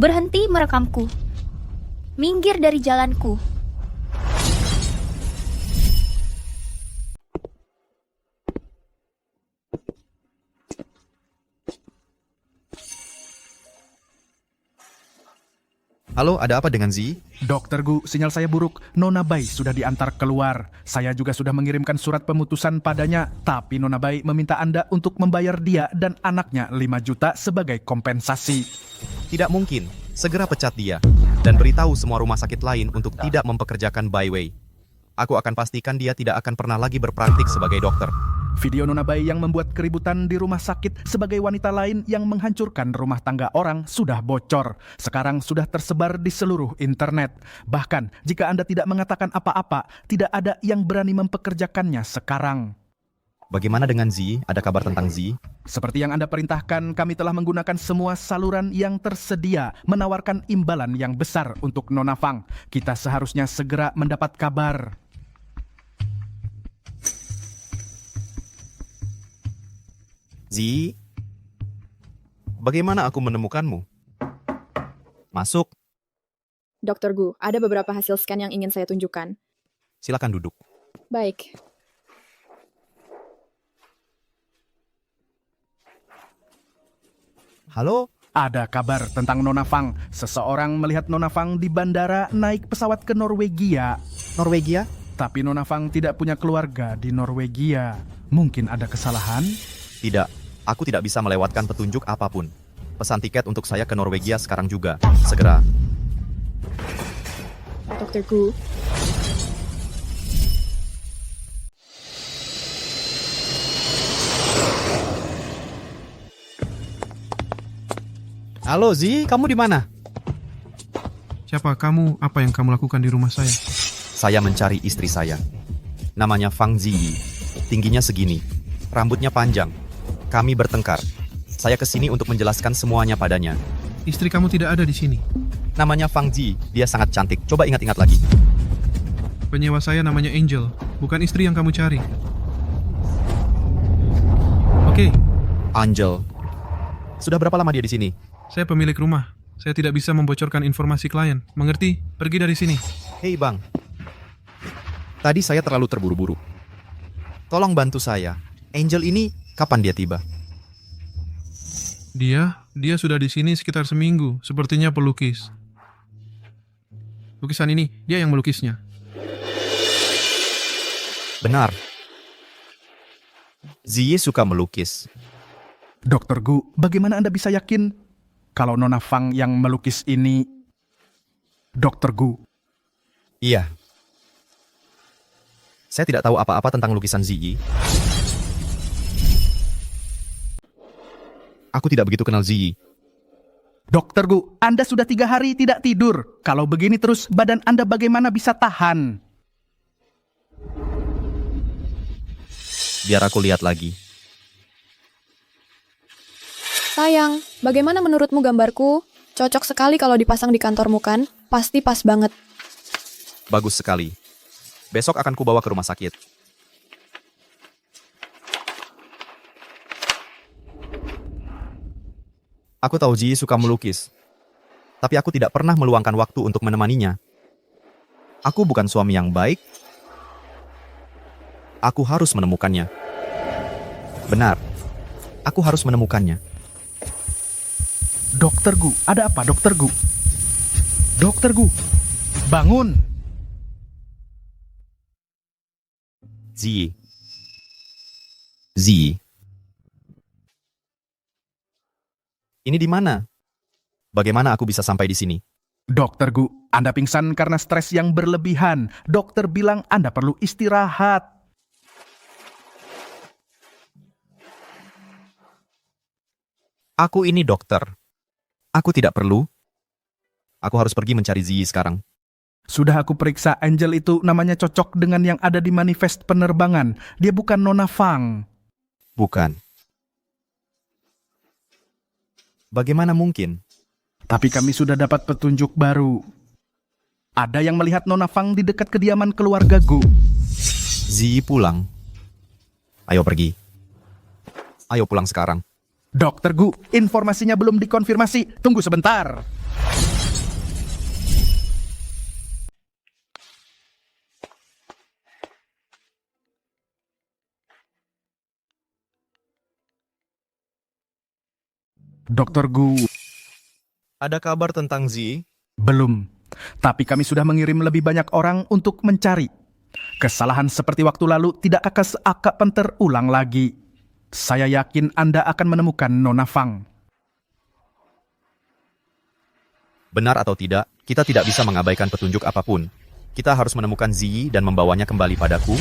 Speaker 3: Berhenti merekamku. Minggir dari jalanku.
Speaker 2: Halo, ada apa dengan Z?
Speaker 10: Dokter Gu, sinyal saya buruk. Nona Bai sudah diantar keluar. Saya juga sudah mengirimkan surat pemutusan padanya. Tapi Nona Bai meminta Anda untuk membayar dia dan anaknya 5 juta sebagai kompensasi.
Speaker 2: Tidak mungkin. Segera pecat dia. Dan beritahu semua rumah sakit lain untuk tidak mempekerjakan Bai Wei. Aku akan pastikan dia tidak akan pernah lagi berpraktik sebagai dokter.
Speaker 10: Video Nona Bai yang membuat keributan di rumah sakit sebagai wanita lain yang menghancurkan rumah tangga orang sudah bocor. Sekarang sudah tersebar di seluruh internet. Bahkan, jika Anda tidak mengatakan apa-apa, tidak ada yang berani mempekerjakannya sekarang.
Speaker 2: Bagaimana dengan Z? Ada kabar tentang Z?
Speaker 10: Seperti yang Anda perintahkan, kami telah menggunakan semua saluran yang tersedia, menawarkan imbalan yang besar untuk Nona Fang. Kita seharusnya segera mendapat kabar.
Speaker 2: Z, bagaimana aku menemukanmu? Masuk.
Speaker 15: Dokter Gu, ada beberapa hasil scan yang ingin saya tunjukkan.
Speaker 2: Silakan duduk.
Speaker 15: Baik.
Speaker 2: Halo?
Speaker 10: Ada kabar tentang Nona Fang. Seseorang melihat Nona Fang di bandara naik pesawat ke Norwegia.
Speaker 2: Norwegia?
Speaker 10: Tapi Nona Fang tidak punya keluarga di Norwegia. Mungkin ada kesalahan?
Speaker 2: Tidak, aku tidak bisa melewatkan petunjuk apapun. Pesan tiket untuk saya ke Norwegia sekarang juga. Segera.
Speaker 15: Dokter Gu.
Speaker 2: Halo Z, kamu di mana?
Speaker 16: Siapa kamu? Apa yang kamu lakukan di rumah saya?
Speaker 2: Saya mencari istri saya. Namanya Fang Ziyi. Tingginya segini. Rambutnya panjang. Kami bertengkar. Saya kesini untuk menjelaskan semuanya padanya.
Speaker 16: Istri kamu tidak ada di sini.
Speaker 2: Namanya Fang Ji. Dia sangat cantik. Coba ingat-ingat lagi.
Speaker 16: Penyewa saya namanya Angel. Bukan istri yang kamu cari. Oke.
Speaker 2: Angel. Sudah berapa lama dia di sini?
Speaker 16: Saya pemilik rumah. Saya tidak bisa membocorkan informasi klien. Mengerti? Pergi dari sini.
Speaker 2: Hei bang. Tadi saya terlalu terburu-buru. Tolong bantu saya. Angel ini kapan dia tiba?
Speaker 16: Dia sudah di sini sekitar seminggu. Sepertinya pelukis. Lukisan ini, dia yang melukisnya.
Speaker 2: Benar. Ziyi suka melukis.
Speaker 10: Dokter Gu, bagaimana Anda bisa yakin kalau Nona Fang yang melukis ini Dokter Gu?
Speaker 2: Iya. Saya tidak tahu apa-apa tentang lukisan Ziyi. Aku tidak begitu kenal Ziyi.
Speaker 10: Dokter Gu, Anda sudah 3 hari tidak tidur. Kalau begini terus, badan Anda bagaimana bisa tahan?
Speaker 2: Biar aku lihat lagi.
Speaker 1: Sayang, bagaimana menurutmu gambarku? Cocok sekali kalau dipasang di kantormu kan? Pasti pas banget.
Speaker 2: Bagus sekali. Besok akan kubawa ke rumah sakit. Aku tahu Ji suka melukis. Tapi aku tidak pernah meluangkan waktu untuk menemaninya. Aku bukan suami yang baik. Aku harus menemukannya. Benar. Aku harus menemukannya.
Speaker 10: Dokter Gu, ada apa Dokter Gu? Dokter Gu, bangun!
Speaker 2: Ziyi. Ini di mana? Bagaimana aku bisa sampai di sini?
Speaker 10: Dokter Gu, Anda pingsan karena stres yang berlebihan. Dokter bilang Anda perlu istirahat.
Speaker 2: Aku ini dokter. Aku tidak perlu. Aku harus pergi mencari Ziyi sekarang.
Speaker 10: Sudah aku periksa, Angel itu namanya cocok dengan yang ada di manifest penerbangan. Dia bukan Nona Fang.
Speaker 2: Bukan. Bagaimana mungkin?
Speaker 10: Tapi kami sudah dapat petunjuk baru. Ada yang melihat Nona Fang di dekat kediaman keluarga Gu.
Speaker 2: Ziyi pulang. Ayo pergi. Ayo pulang sekarang.
Speaker 10: Dokter Gu, informasinya belum dikonfirmasi. Tunggu sebentar. Dokter Gu,
Speaker 2: Ada kabar tentang Z?
Speaker 10: belum. Tapi kami sudah mengirim lebih banyak orang untuk mencari. Kesalahan seperti waktu lalu tidak akan terulang lagi. Saya yakin Anda akan menemukan Nona Fang.
Speaker 2: Benar atau tidak, kita tidak bisa mengabaikan petunjuk apapun. Kita harus menemukan Ziyi dan membawanya kembali padaku.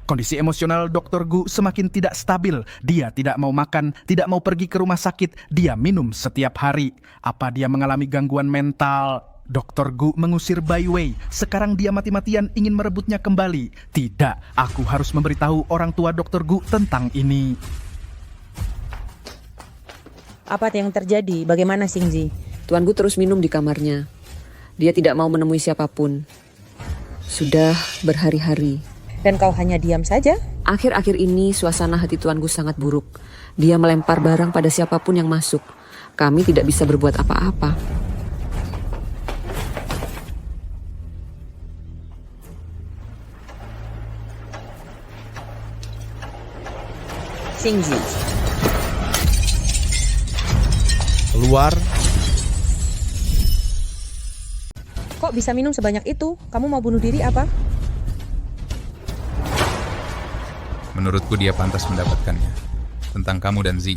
Speaker 10: Kondisi emosional Dr. Gu semakin tidak stabil. Dia tidak mau makan, tidak mau pergi ke rumah sakit. Dia minum setiap hari. Apa dia mengalami gangguan mental? Dr. Gu mengusir Bai Wei. Sekarang dia mati-matian ingin merebutnya kembali. Tidak, aku harus memberitahu orang tua Dr. Gu tentang ini.
Speaker 17: Apa yang terjadi? Bagaimana Xingzi?
Speaker 11: Tuan Gu terus minum di kamarnya. Dia tidak mau menemui siapapun. Sudah berhari-hari.
Speaker 17: Dan kau hanya diam saja?
Speaker 11: Akhir-akhir ini suasana hati Tuan Gu sangat buruk. Dia melempar barang pada siapapun yang masuk. Kami tidak bisa berbuat apa-apa.
Speaker 17: Xingzi.
Speaker 2: Keluar.
Speaker 17: Kok bisa minum sebanyak itu? Kamu mau bunuh diri apa?
Speaker 18: Menurutku dia pantas mendapatkannya. Tentang kamu dan Zi.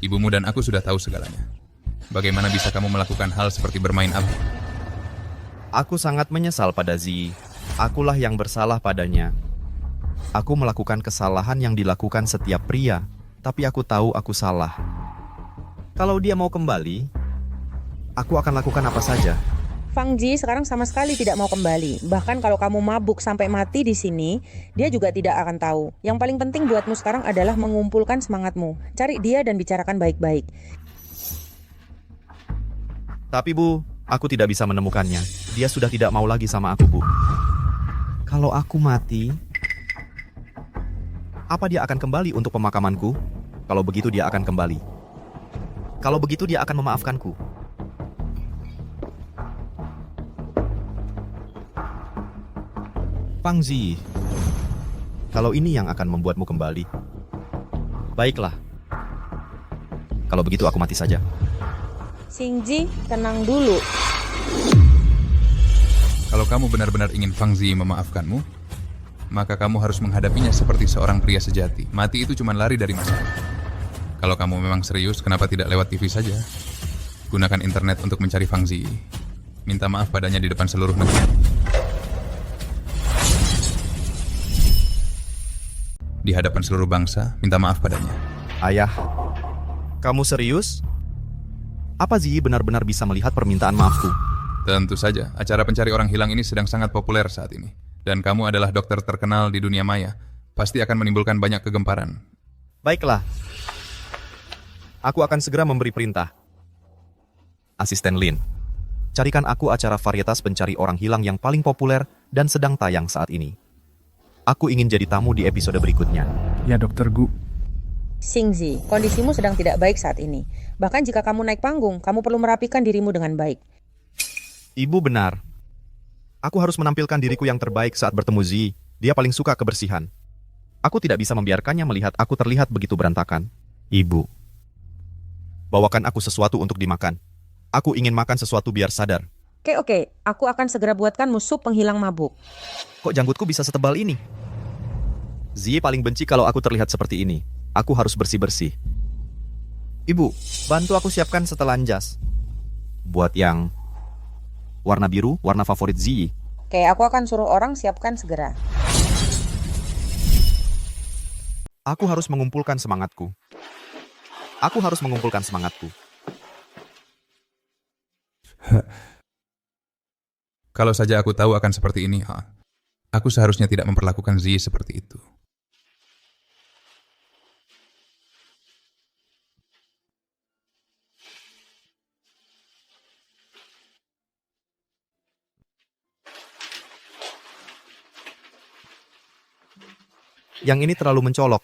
Speaker 18: Ibumu dan aku sudah tahu segalanya. Bagaimana bisa kamu melakukan hal seperti bermain api?
Speaker 2: Aku sangat menyesal pada Ziyi. Akulah yang bersalah padanya. Aku melakukan kesalahan yang dilakukan setiap pria, tapi aku tahu aku salah. Kalau dia mau kembali, aku akan lakukan apa saja.
Speaker 17: Fang Ji sekarang sama sekali tidak mau kembali. Bahkan kalau kamu mabuk sampai mati di sini, dia juga tidak akan tahu. Yang paling penting buatmu sekarang adalah mengumpulkan semangatmu. Cari dia dan bicarakan baik-baik.
Speaker 2: Tapi Bu, aku tidak bisa menemukannya. Dia sudah tidak mau lagi sama aku, Bu. Kalau aku mati, apa dia akan kembali untuk pemakamanku? Kalau begitu dia akan kembali. Kalau begitu dia akan memaafkanku. Fang Zi, kalau ini yang akan membuatmu kembali, baiklah. Kalau begitu aku mati saja.
Speaker 17: Xingji, tenang dulu.
Speaker 18: Kalau kamu benar-benar ingin Fang Zi memaafkanmu, maka kamu harus menghadapinya seperti seorang pria sejati. Mati itu cuma lari dari masalah. Kalau kamu memang serius, kenapa tidak lewat TV saja? Gunakan internet untuk mencari Fang Zi. Minta maaf padanya di depan seluruh negeri. Di hadapan seluruh bangsa, minta maaf padanya.
Speaker 2: Ayah, kamu serius? Apa Ziyi benar-benar bisa melihat permintaan maafku?
Speaker 18: Tentu saja, acara pencari orang hilang ini sedang sangat populer saat ini. Dan kamu adalah dokter terkenal di dunia maya. Pasti akan menimbulkan banyak kegemparan.
Speaker 2: Baiklah. Aku akan segera memberi perintah. Asisten Lin, carikan aku acara varietas pencari orang hilang yang paling populer dan sedang tayang saat ini. Aku ingin jadi tamu di episode berikutnya.
Speaker 10: Ya, Dokter Gu.
Speaker 17: Xingzi, kondisimu sedang tidak baik saat ini. Bahkan jika kamu naik panggung, kamu perlu merapikan dirimu dengan baik.
Speaker 2: Ibu benar. Aku harus menampilkan diriku yang terbaik saat bertemu Zi. Dia paling suka kebersihan. Aku tidak bisa membiarkannya melihat aku terlihat begitu berantakan. Ibu, bawakan aku sesuatu untuk dimakan. Aku ingin makan sesuatu biar sadar.
Speaker 17: Oke, aku akan segera buatkanmu sup penghilang mabuk.
Speaker 2: Kok janggutku bisa setebal ini? Zi paling benci kalau aku terlihat seperti ini. Aku harus bersih-bersih. Ibu, bantu aku siapkan setelan jas. Buat yang warna biru, warna favorit Zi.
Speaker 17: Oke, aku akan suruh orang siapkan segera.
Speaker 2: Aku harus mengumpulkan semangatku. Aku harus mengumpulkan semangatku.
Speaker 18: Kalau saja aku tahu akan seperti ini, aku seharusnya tidak memperlakukan Zi seperti itu.
Speaker 2: Yang ini terlalu mencolok.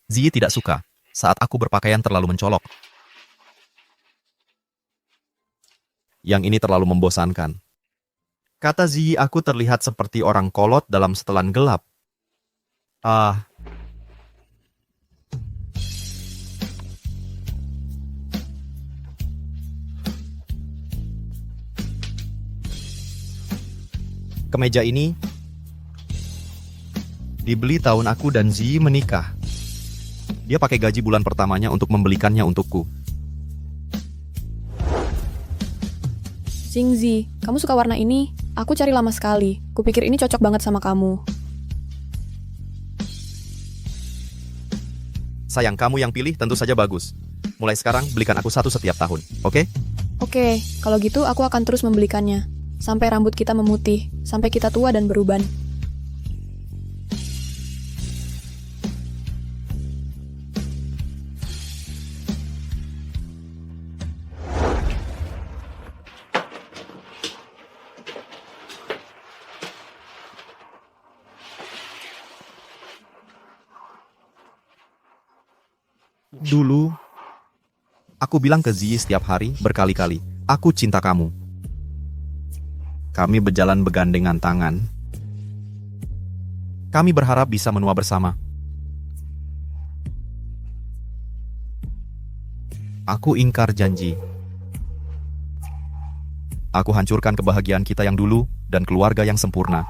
Speaker 2: Ziyi tidak suka saat aku berpakaian terlalu mencolok. Yang ini terlalu membosankan. Kata Ziyi, aku terlihat seperti orang kolot dalam setelan gelap. Kemeja ini dibeli tahun aku dan Ziyi menikah. Dia pakai gaji bulan pertamanya untuk membelikannya untukku.
Speaker 1: Xingzi, kamu suka warna ini? Aku cari lama sekali. Kupikir ini cocok banget sama kamu.
Speaker 2: Sayang, kamu yang pilih tentu saja bagus. Mulai sekarang belikan aku satu setiap tahun, oke?
Speaker 1: Oke, kalau gitu aku akan terus membelikannya. Sampai rambut kita memutih, sampai kita tua dan beruban.
Speaker 2: Dulu, aku bilang ke Ziyi setiap hari berkali-kali, aku cinta kamu. Kami berjalan bergandengan tangan. Kami berharap bisa menua bersama. Aku ingkar janji. Aku hancurkan kebahagiaan kita yang dulu dan keluarga yang sempurna.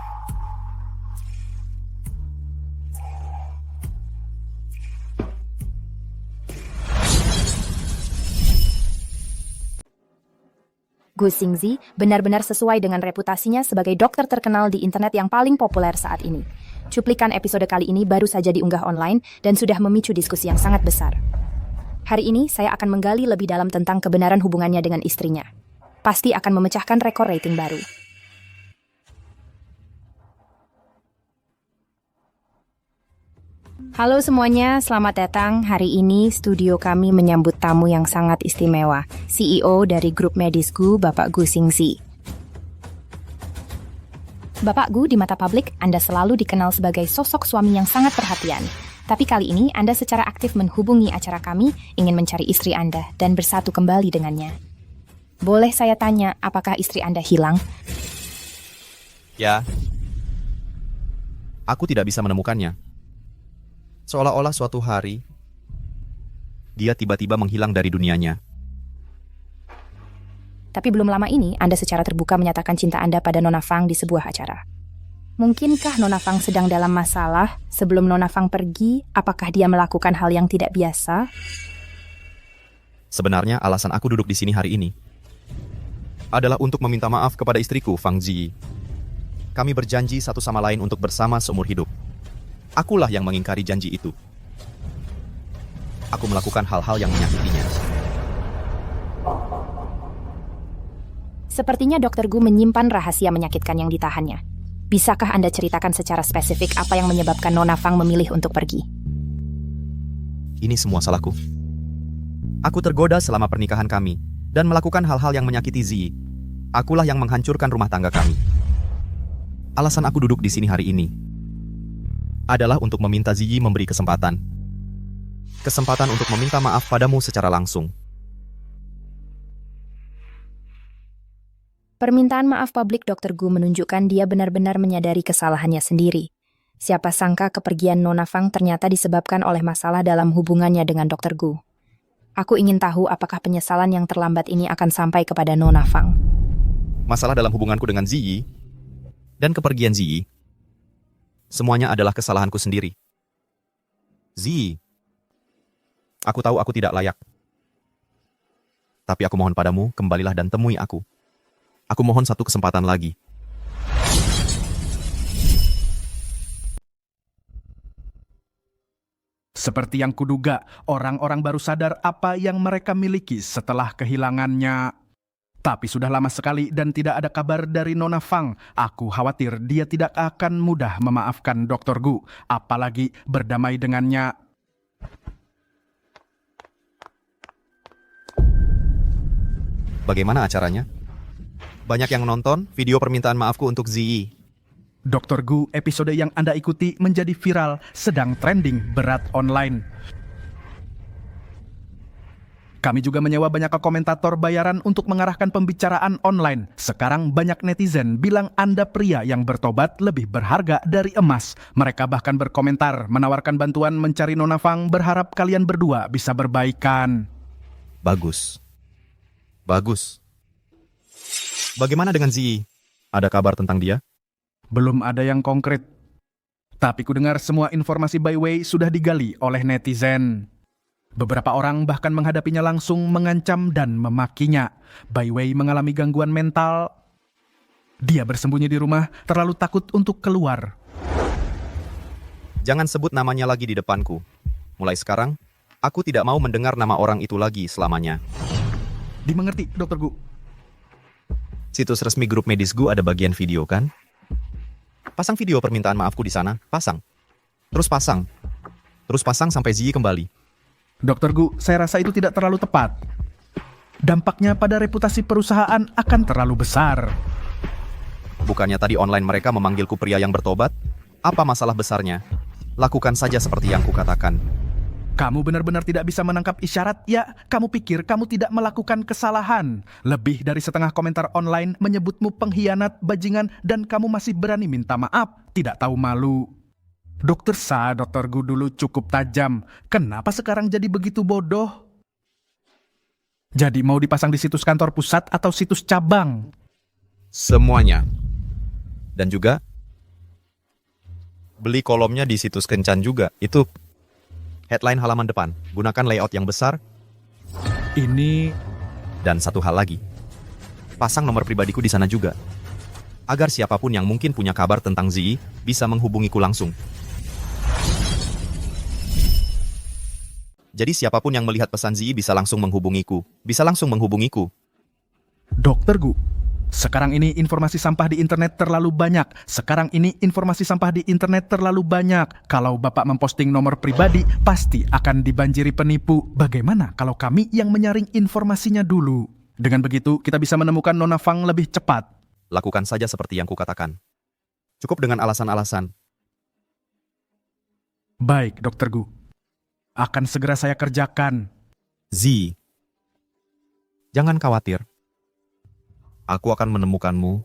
Speaker 19: Gu Xingzi benar-benar sesuai dengan reputasinya sebagai dokter terkenal di internet yang paling populer saat ini. Cuplikan episode kali ini baru saja diunggah online dan sudah memicu diskusi yang sangat besar. Hari ini saya akan menggali lebih dalam tentang kebenaran hubungannya dengan istrinya. Pasti akan memecahkan rekor rating baru. Halo semuanya, selamat datang. Hari ini studio kami menyambut tamu yang sangat istimewa, CEO dari grup medis Gu, Bapak Gu Xingzi. Bapak Gu, di mata publik, Anda selalu dikenal sebagai sosok suami yang sangat perhatian. Tapi kali ini Anda secara aktif menghubungi acara kami, ingin mencari istri Anda dan bersatu kembali dengannya. Boleh saya tanya, apakah istri Anda hilang?
Speaker 2: Ya. Aku tidak bisa menemukannya. Seolah-olah suatu hari, dia tiba-tiba menghilang dari dunianya.
Speaker 19: Tapi belum lama ini, Anda secara terbuka menyatakan cinta Anda pada Nona Fang di sebuah acara. Mungkinkah Nona Fang sedang dalam masalah? Sebelum Nona Fang pergi, apakah dia melakukan hal yang tidak biasa?
Speaker 2: Sebenarnya alasan aku duduk di sini hari ini adalah untuk meminta maaf kepada istriku, Fang Ziyi. Kami berjanji satu sama lain untuk bersama seumur hidup. Akulah yang mengingkari janji itu. Aku melakukan hal-hal yang menyakitinya.
Speaker 19: Sepertinya Dr. Gu menyimpan rahasia menyakitkan yang ditahannya. Bisakah Anda ceritakan secara spesifik apa yang menyebabkan Nona Fang memilih untuk pergi?
Speaker 2: Ini semua salahku. Aku tergoda selama pernikahan kami dan melakukan hal-hal yang menyakiti Ziyi. Akulah yang menghancurkan rumah tangga kami. Alasan aku duduk di sini hari ini adalah untuk meminta Ziyi memberi kesempatan. Kesempatan untuk meminta maaf padamu secara langsung.
Speaker 19: Permintaan maaf publik Dr. Gu menunjukkan dia benar-benar menyadari kesalahannya sendiri. Siapa sangka kepergian Nona Fang ternyata disebabkan oleh masalah dalam hubungannya dengan Dr. Gu. Aku ingin tahu apakah penyesalan yang terlambat ini akan sampai kepada Nona Fang.
Speaker 2: Masalah dalam hubunganku dengan Ziyi dan kepergian Ziyi, semuanya adalah kesalahanku sendiri. Ziyi, aku tahu aku tidak layak. Tapi aku mohon padamu, kembalilah dan temui aku. Aku mohon satu kesempatan lagi.
Speaker 10: Seperti yang kuduga, orang-orang baru sadar apa yang mereka miliki setelah kehilangannya. Tapi sudah lama sekali dan tidak ada kabar dari Nona Fang. Aku khawatir dia tidak akan mudah memaafkan Dr. Gu, apalagi berdamai dengannya.
Speaker 2: Bagaimana acaranya? Banyak yang nonton video permintaan maafku untuk Ziyi.
Speaker 10: Dr. Gu episode yang Anda ikuti menjadi viral, sedang trending berat online. Kami juga menyewa banyak komentator bayaran untuk mengarahkan pembicaraan online. Sekarang banyak netizen bilang Anda pria yang bertobat lebih berharga dari emas. Mereka bahkan berkomentar, menawarkan bantuan mencari Nona Fang, berharap kalian berdua bisa berbaikan.
Speaker 2: Bagus. Bagus. Bagaimana dengan Ziyi? Ada kabar tentang dia?
Speaker 10: Belum ada yang konkret. Tapi ku dengar semua informasi Bai Wei sudah digali oleh netizen. Beberapa orang bahkan menghadapinya langsung, mengancam dan memakinya. Bai Wei mengalami gangguan mental. Dia bersembunyi di rumah, terlalu takut untuk keluar.
Speaker 2: Jangan sebut namanya lagi di depanku. Mulai sekarang, aku tidak mau mendengar nama orang itu lagi selamanya.
Speaker 10: Dimengerti, Dr. Gu.
Speaker 2: Situs resmi grup medis Gu ada bagian video kan? Pasang video permintaan maafku di sana, pasang. Terus pasang. Terus pasang sampai Ziyi kembali.
Speaker 10: Dr. Gu, saya rasa itu tidak terlalu tepat. Dampaknya pada reputasi perusahaan akan terlalu besar.
Speaker 2: Bukannya tadi online mereka memanggilku pria yang bertobat? Apa masalah besarnya? Lakukan saja seperti yang kukatakan.
Speaker 10: Kamu benar-benar tidak bisa menangkap isyarat, ya? Kamu pikir kamu tidak melakukan kesalahan. Lebih dari setengah komentar online menyebutmu pengkhianat, bajingan, dan kamu masih berani minta maaf. Tidak tahu malu. Dokter Sa, Dr. Gu dulu cukup tajam. Kenapa sekarang jadi begitu bodoh? Jadi mau dipasang di situs kantor pusat atau situs cabang?
Speaker 2: Semuanya. Dan juga beli kolomnya di situs Kencan juga. Itu headline halaman depan. Gunakan layout yang besar.
Speaker 10: Ini.
Speaker 2: Dan satu hal lagi. Pasang nomor pribadiku di sana juga. Agar siapapun yang mungkin punya kabar tentang Ziyi bisa menghubungiku langsung. Jadi siapapun yang melihat pesan Ziyi bisa langsung menghubungiku.
Speaker 10: Dokter Gu, sekarang ini informasi sampah di internet terlalu banyak. Kalau Bapak memposting nomor pribadi, pasti akan dibanjiri penipu. Bagaimana kalau kami yang menyaring informasinya dulu? Dengan begitu, kita bisa menemukan Nona Fang lebih cepat.
Speaker 2: Lakukan saja seperti yang kukatakan. Cukup dengan alasan-alasan.
Speaker 10: Baik, Dokter Gu. Akan segera saya kerjakan.
Speaker 2: Ziyi, jangan khawatir. Aku akan menemukanmu.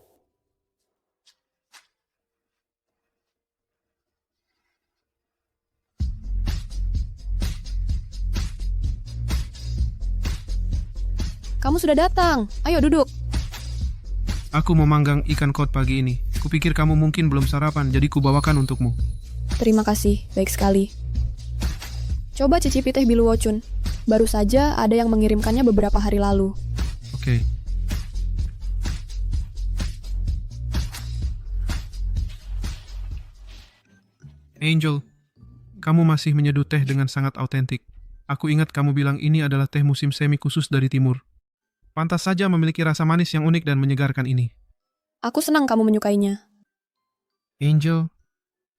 Speaker 1: Kamu sudah datang. Ayo duduk.
Speaker 16: Aku mau manggang ikan kod pagi ini. Kupikir kamu mungkin belum sarapan, jadi kubawakan untukmu.
Speaker 1: Terima kasih, baik sekali. Coba cicipi teh Bilu Wocun. Baru saja ada yang mengirimkannya beberapa hari lalu.
Speaker 16: Oke. Angel, kamu masih menyeduh teh dengan sangat autentik. Aku ingat kamu bilang ini adalah teh musim semi khusus dari timur. Pantas saja memiliki rasa manis yang unik dan menyegarkan ini.
Speaker 1: Aku senang kamu menyukainya.
Speaker 16: Angel,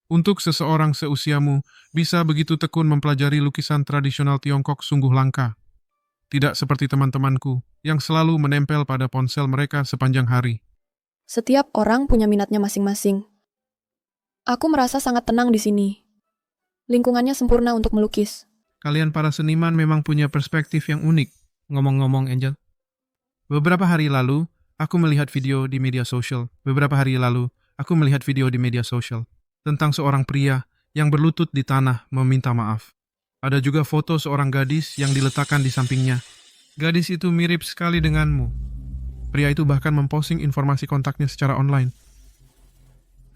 Speaker 16: untuk seseorang seusiamu, bisa begitu tekun mempelajari lukisan tradisional Tiongkok sungguh langka. Tidak seperti teman-temanku, yang selalu menempel pada ponsel mereka sepanjang hari.
Speaker 1: Setiap orang punya minatnya masing-masing. Aku merasa sangat tenang di sini. Lingkungannya sempurna untuk melukis.
Speaker 16: Kalian para seniman memang punya perspektif yang unik. Ngomong-ngomong, Angel. Beberapa hari lalu, aku melihat video di media sosial. Tentang seorang pria yang berlutut di tanah meminta maaf. Ada juga foto seorang gadis yang diletakkan di sampingnya. Gadis itu mirip sekali denganmu. Pria itu bahkan memposting informasi kontaknya secara online.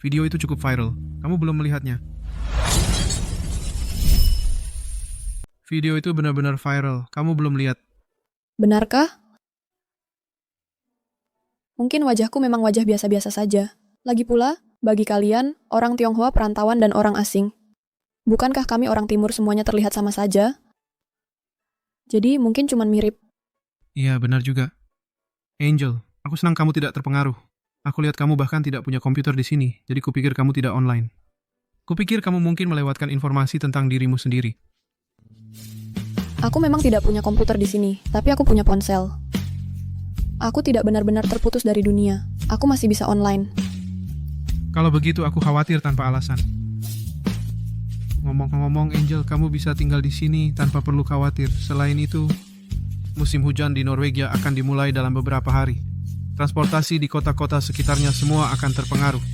Speaker 16: Video itu cukup viral. Kamu belum melihatnya? Video itu benar-benar viral. Kamu belum lihat.
Speaker 1: Benarkah? Mungkin wajahku memang wajah biasa-biasa saja. Lagi pula, bagi kalian, orang Tionghoa perantauan dan orang asing. Bukankah kami orang timur semuanya terlihat sama saja? Jadi mungkin cuma mirip.
Speaker 16: Iya, benar juga. Angel, aku senang kamu tidak terpengaruh. Aku lihat kamu bahkan tidak punya komputer di sini, jadi kupikir kamu tidak online. Kupikir kamu mungkin melewatkan informasi tentang dirimu sendiri.
Speaker 1: Aku memang tidak punya komputer di sini, tapi aku punya ponsel. Aku tidak benar-benar terputus dari dunia. Aku masih bisa online.
Speaker 16: Kalau begitu aku khawatir tanpa alasan. Ngomong-ngomong Angel, kamu bisa tinggal di sini tanpa perlu khawatir. Selain itu, musim hujan di Norwegia akan dimulai dalam beberapa hari. Transportasi di kota-kota sekitarnya semua akan terpengaruh.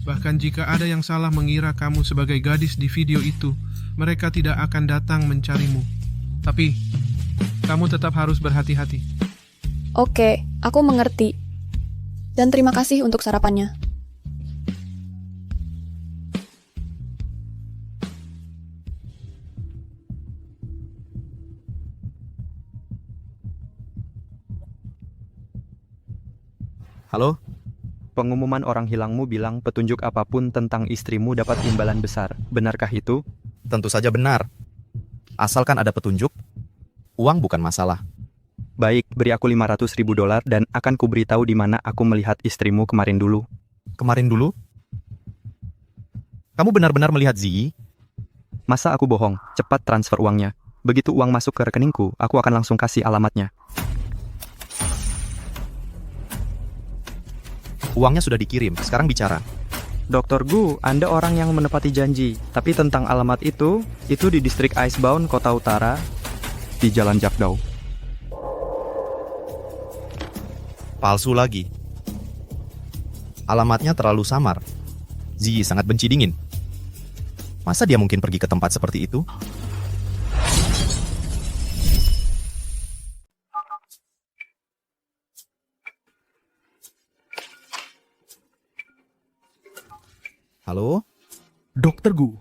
Speaker 16: Bahkan jika ada yang salah mengira kamu sebagai gadis di video itu, mereka tidak akan datang mencarimu. Tapi, kamu tetap harus berhati-hati.
Speaker 1: Oke, aku mengerti. Dan terima kasih untuk sarapannya.
Speaker 20: Halo? Pengumuman orang hilangmu bilang petunjuk apapun tentang istrimu dapat imbalan besar. Benarkah itu?
Speaker 2: Tentu saja benar. Asalkan ada petunjuk, uang bukan masalah.
Speaker 20: Baik, beri aku $500.000 dan akan kuberitahu di mana aku melihat istrimu kemarin dulu.
Speaker 2: Kemarin dulu? Kamu benar-benar melihat Ziyi?
Speaker 20: Masa aku bohong? Cepat transfer uangnya. Begitu uang masuk ke rekeningku, aku akan langsung kasih alamatnya.
Speaker 2: Uangnya sudah dikirim, sekarang bicara.
Speaker 20: Dr. Gu, Anda orang yang menepati janji. Tapi tentang alamat itu di distrik Icebound, Kota Utara, di Jalan Jakdau.
Speaker 2: Palsu lagi. Alamatnya terlalu samar. Ziyi sangat benci dingin. Masa dia mungkin pergi ke tempat seperti itu? Halo?
Speaker 10: Dr. Gu,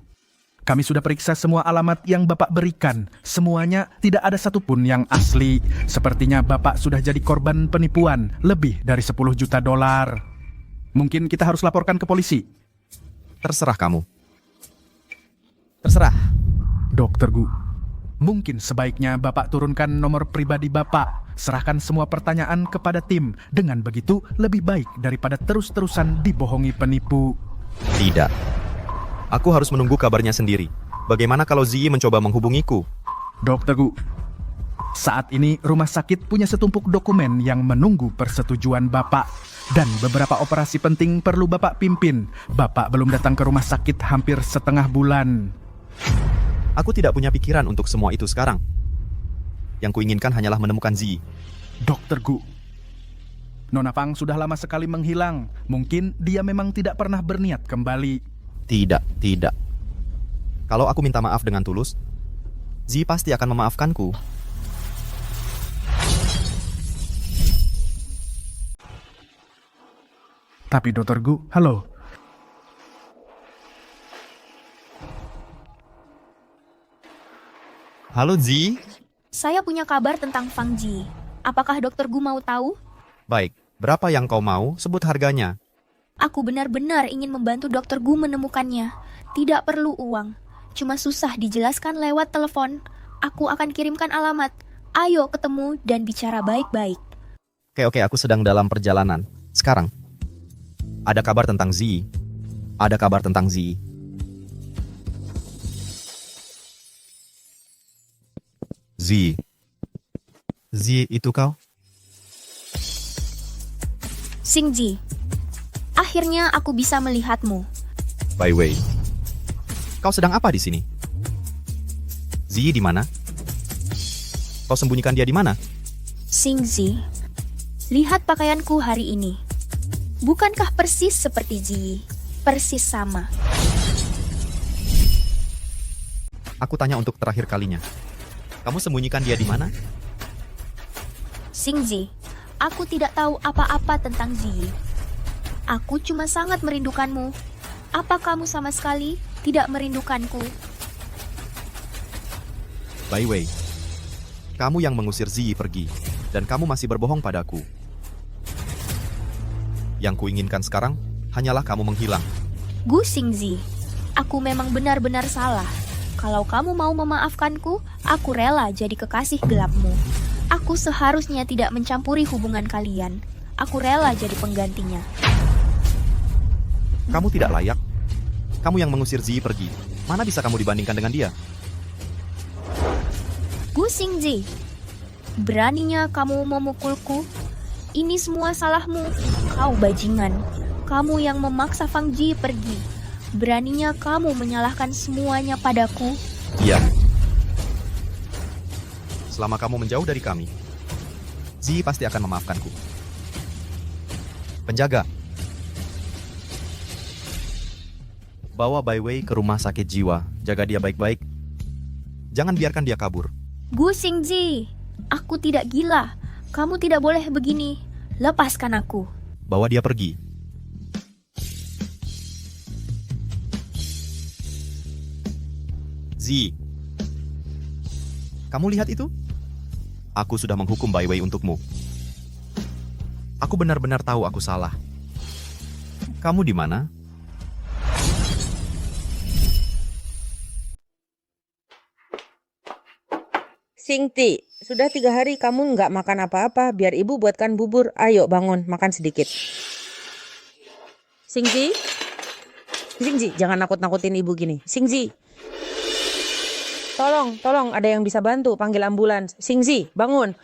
Speaker 10: kami sudah periksa semua alamat yang Bapak berikan. Semuanya tidak ada satupun yang asli. Sepertinya Bapak sudah jadi korban penipuan lebih dari $10 juta. Mungkin kita harus laporkan ke polisi.
Speaker 2: Terserah kamu. Terserah.
Speaker 10: Dr. Gu, mungkin sebaiknya Bapak turunkan nomor pribadi Bapak. Serahkan semua pertanyaan kepada tim. Dengan begitu lebih baik daripada terus-terusan dibohongi penipu.
Speaker 2: Tidak. Aku harus menunggu kabarnya sendiri. Bagaimana kalau Ziyi mencoba menghubungiku?
Speaker 10: Dr. Gu, saat ini rumah sakit punya setumpuk dokumen yang menunggu persetujuan Bapak. Dan beberapa operasi penting perlu Bapak pimpin. Bapak belum datang ke rumah sakit hampir setengah bulan.
Speaker 2: Aku tidak punya pikiran untuk semua itu sekarang. Yang kuinginkan hanyalah menemukan Ziyi.
Speaker 10: Dr. Gu, Nona Fang sudah lama sekali menghilang. Mungkin dia memang tidak pernah berniat kembali.
Speaker 2: Tidak. Kalau aku minta maaf dengan tulus, Ziyi pasti akan memaafkanku.
Speaker 10: Tapi Dr. Gu, halo.
Speaker 2: Halo Ziyi.
Speaker 3: Saya punya kabar tentang Fang Ji. Apakah Dr. Gu mau tahu?
Speaker 2: Baik, berapa yang kau mau? Sebut harganya.
Speaker 3: Aku benar-benar ingin membantu Dr. Gu menemukannya. Tidak perlu uang. Cuma susah dijelaskan lewat telepon. Aku akan kirimkan alamat. Ayo ketemu dan bicara baik-baik.
Speaker 2: Oke, aku sedang dalam perjalanan. Sekarang. Ada kabar tentang Ziyi. Ada kabar tentang Ziyi. Ziyi, itu kau?
Speaker 3: Xingji, akhirnya aku bisa melihatmu.
Speaker 2: By Wei, kau sedang apa di sini? Ziyi di mana? Kau sembunyikan dia di mana?
Speaker 3: Xingji, lihat pakaianku hari ini. Bukankah persis seperti Ziyi? Persis sama.
Speaker 2: Aku tanya untuk terakhir kalinya. Kamu sembunyikan dia di mana?
Speaker 3: Xingji, aku tidak tahu apa-apa tentang Ziyi. Aku cuma sangat merindukanmu. Apa kamu sama sekali tidak merindukanku?
Speaker 2: Bai Wei, kamu yang mengusir Ziyi pergi, dan kamu masih berbohong padaku. Yang kuinginkan sekarang hanyalah kamu menghilang.
Speaker 3: Gu Xingji, aku memang benar-benar salah. Kalau kamu mau memaafkanku, aku rela jadi kekasih gelapmu. Aku seharusnya tidak mencampuri hubungan kalian. Aku rela jadi penggantinya.
Speaker 2: Kamu tidak layak. Kamu yang mengusir Ziyi pergi. Mana bisa kamu dibandingkan dengan dia?
Speaker 3: Gu Xingji, beraninya kamu memukulku? Ini semua salahmu. Kau bajingan. Kamu yang memaksa Fang Ji pergi. Beraninya kamu menyalahkan semuanya padaku.
Speaker 2: Iya. Selama kamu menjauh dari kami, Zi pasti akan memaafkanku. Penjaga, bawa Bai Wei ke rumah sakit jiwa. Jaga dia baik-baik. Jangan biarkan dia kabur.
Speaker 3: Gu Xingzi, aku tidak gila. Kamu tidak boleh begini. Lepaskan aku.
Speaker 2: Bawa dia pergi. Zi, kamu lihat itu? Aku sudah menghukum Bai Wei untukmu. Aku benar-benar tahu aku salah. Kamu di mana?
Speaker 17: Singti, sudah 3 hari kamu nggak makan apa-apa. Biar ibu buatkan bubur. Ayo bangun, makan sedikit. Singji, Singji, jangan nakut-nakutin ibu gini. Singji, tolong, ada yang bisa bantu, panggil ambulans. Singji, bangun.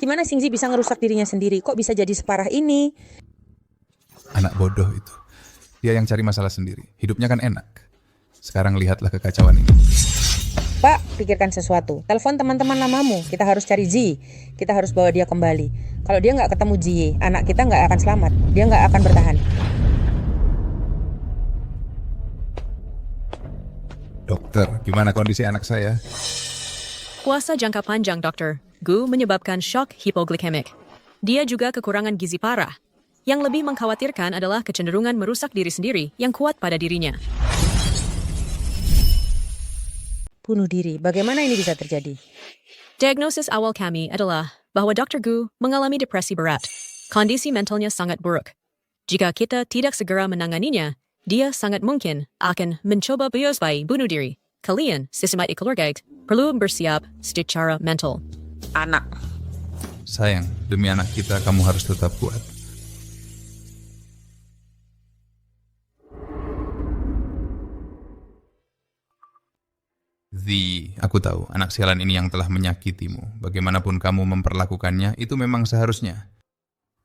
Speaker 17: Gimana Singji bisa ngerusak dirinya sendiri? Kok bisa jadi separah ini?
Speaker 18: Anak bodoh itu. Dia yang cari masalah sendiri. Hidupnya kan enak. Sekarang lihatlah kekacauan ini.
Speaker 17: Pak, pikirkan sesuatu. Telepon teman-teman lamamu. Kita harus cari Ji. Kita harus bawa dia kembali. Kalau dia nggak ketemu Ji, anak kita nggak akan selamat. Dia nggak akan bertahan.
Speaker 18: Dokter, gimana kondisi anak saya?
Speaker 21: Puasa jangka panjang, Dokter. Gu menyebabkan shock hipoglikemik. Dia juga kekurangan gizi parah. Yang lebih mengkhawatirkan adalah kecenderungan merusak diri sendiri yang kuat pada dirinya.
Speaker 17: Bunuh diri. Bagaimana ini bisa terjadi?
Speaker 21: Diagnosis awal kami adalah bahwa Dr. Gu mengalami depresi berat. Kondisi mentalnya sangat buruk. Jika kita tidak segera menanganinya, dia sangat mungkin akan mencoba bunuh diri. Kalian, sistematik keluarga, perlu bersiap secara mental.
Speaker 17: Anak.
Speaker 18: Sayang, demi anak kita kamu harus tetap kuat. Aku tahu anak sialan ini yang telah menyakitimu. Bagaimanapun kamu memperlakukannya, itu memang seharusnya.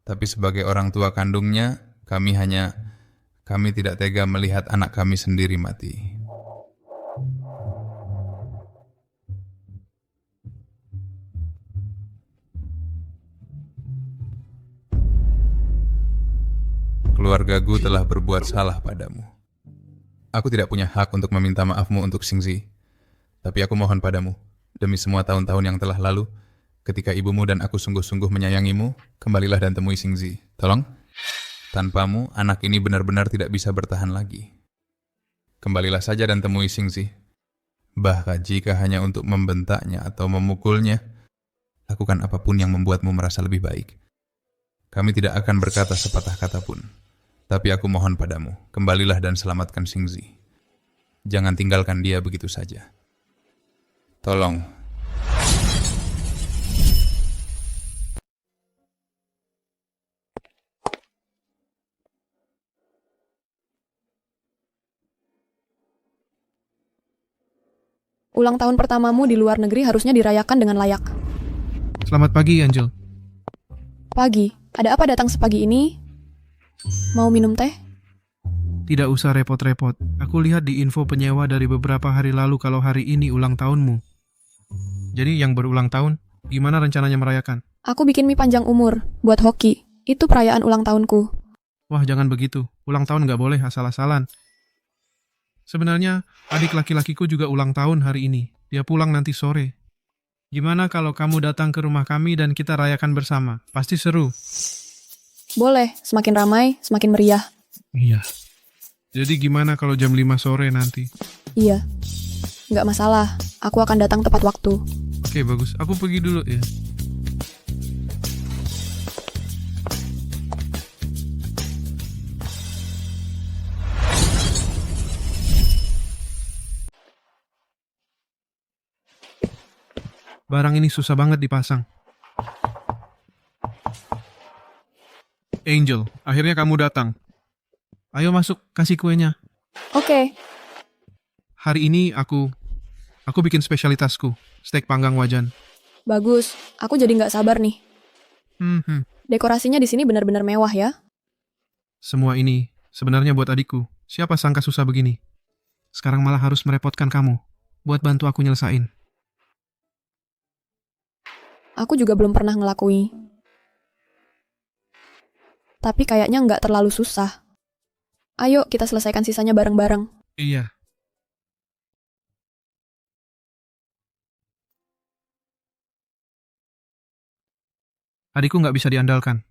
Speaker 18: Tapi sebagai orang tua kandungnya, kami tidak tega melihat anak kami sendiri mati. Keluargaku telah berbuat salah padamu. Aku tidak punya hak untuk meminta maafmu untuk Xingzi. Tapi aku mohon padamu, demi semua tahun-tahun yang telah lalu, ketika ibumu dan aku sungguh-sungguh menyayangimu, kembalilah dan temui Xingzi. Tolong. Tanpamu, anak ini benar-benar tidak bisa bertahan lagi. Kembalilah saja dan temui Xingzi. Bahkan jika hanya untuk membentaknya atau memukulnya, lakukan apapun yang membuatmu merasa lebih baik. Kami tidak akan berkata sepatah kata pun. Tapi aku mohon padamu, kembalilah dan selamatkan Xingzi. Jangan tinggalkan dia begitu saja. Tolong.
Speaker 1: Ulang tahun pertamamu di luar negeri harusnya dirayakan dengan layak.
Speaker 16: Selamat pagi, Angel.
Speaker 1: Pagi, ada apa datang sepagi ini? Mau minum teh?
Speaker 16: Tidak usah repot-repot. Aku lihat di info penyewa dari beberapa hari lalu kalau hari ini ulang tahunmu. Jadi yang berulang tahun, gimana rencananya merayakan?
Speaker 1: Aku bikin mie panjang umur, buat hoki. Itu perayaan ulang tahunku.
Speaker 16: Wah, jangan begitu. Ulang tahun nggak boleh asal-asalan. Sebenarnya, adik laki-lakiku juga ulang tahun hari ini. Dia pulang nanti sore. Gimana kalau kamu datang ke rumah kami dan kita rayakan bersama? Pasti seru.
Speaker 1: Boleh, semakin ramai, semakin meriah.
Speaker 16: Iya. Jadi gimana kalau jam 5 sore nanti?
Speaker 1: Iya. Nggak masalah, aku akan datang tepat waktu.
Speaker 16: Oke, bagus. Aku pergi dulu ya. Barang ini susah banget dipasang. Angel, akhirnya kamu datang. Ayo masuk, kasih kuenya.
Speaker 1: Oke.
Speaker 16: Hari ini aku bikin spesialitasku, steak panggang wajan.
Speaker 1: Bagus, aku jadi nggak sabar nih.
Speaker 16: Hmm.
Speaker 1: Dekorasinya di sini benar-benar mewah ya.
Speaker 16: Semua ini sebenarnya buat adikku. Siapa sangka susah begini. Sekarang malah harus merepotkan kamu buat bantu aku nyelesain.
Speaker 1: Aku juga belum pernah ngelakui. Tapi kayaknya nggak terlalu susah. Ayo kita selesaikan sisanya bareng-bareng.
Speaker 16: Iya. Adikku nggak bisa diandalkan.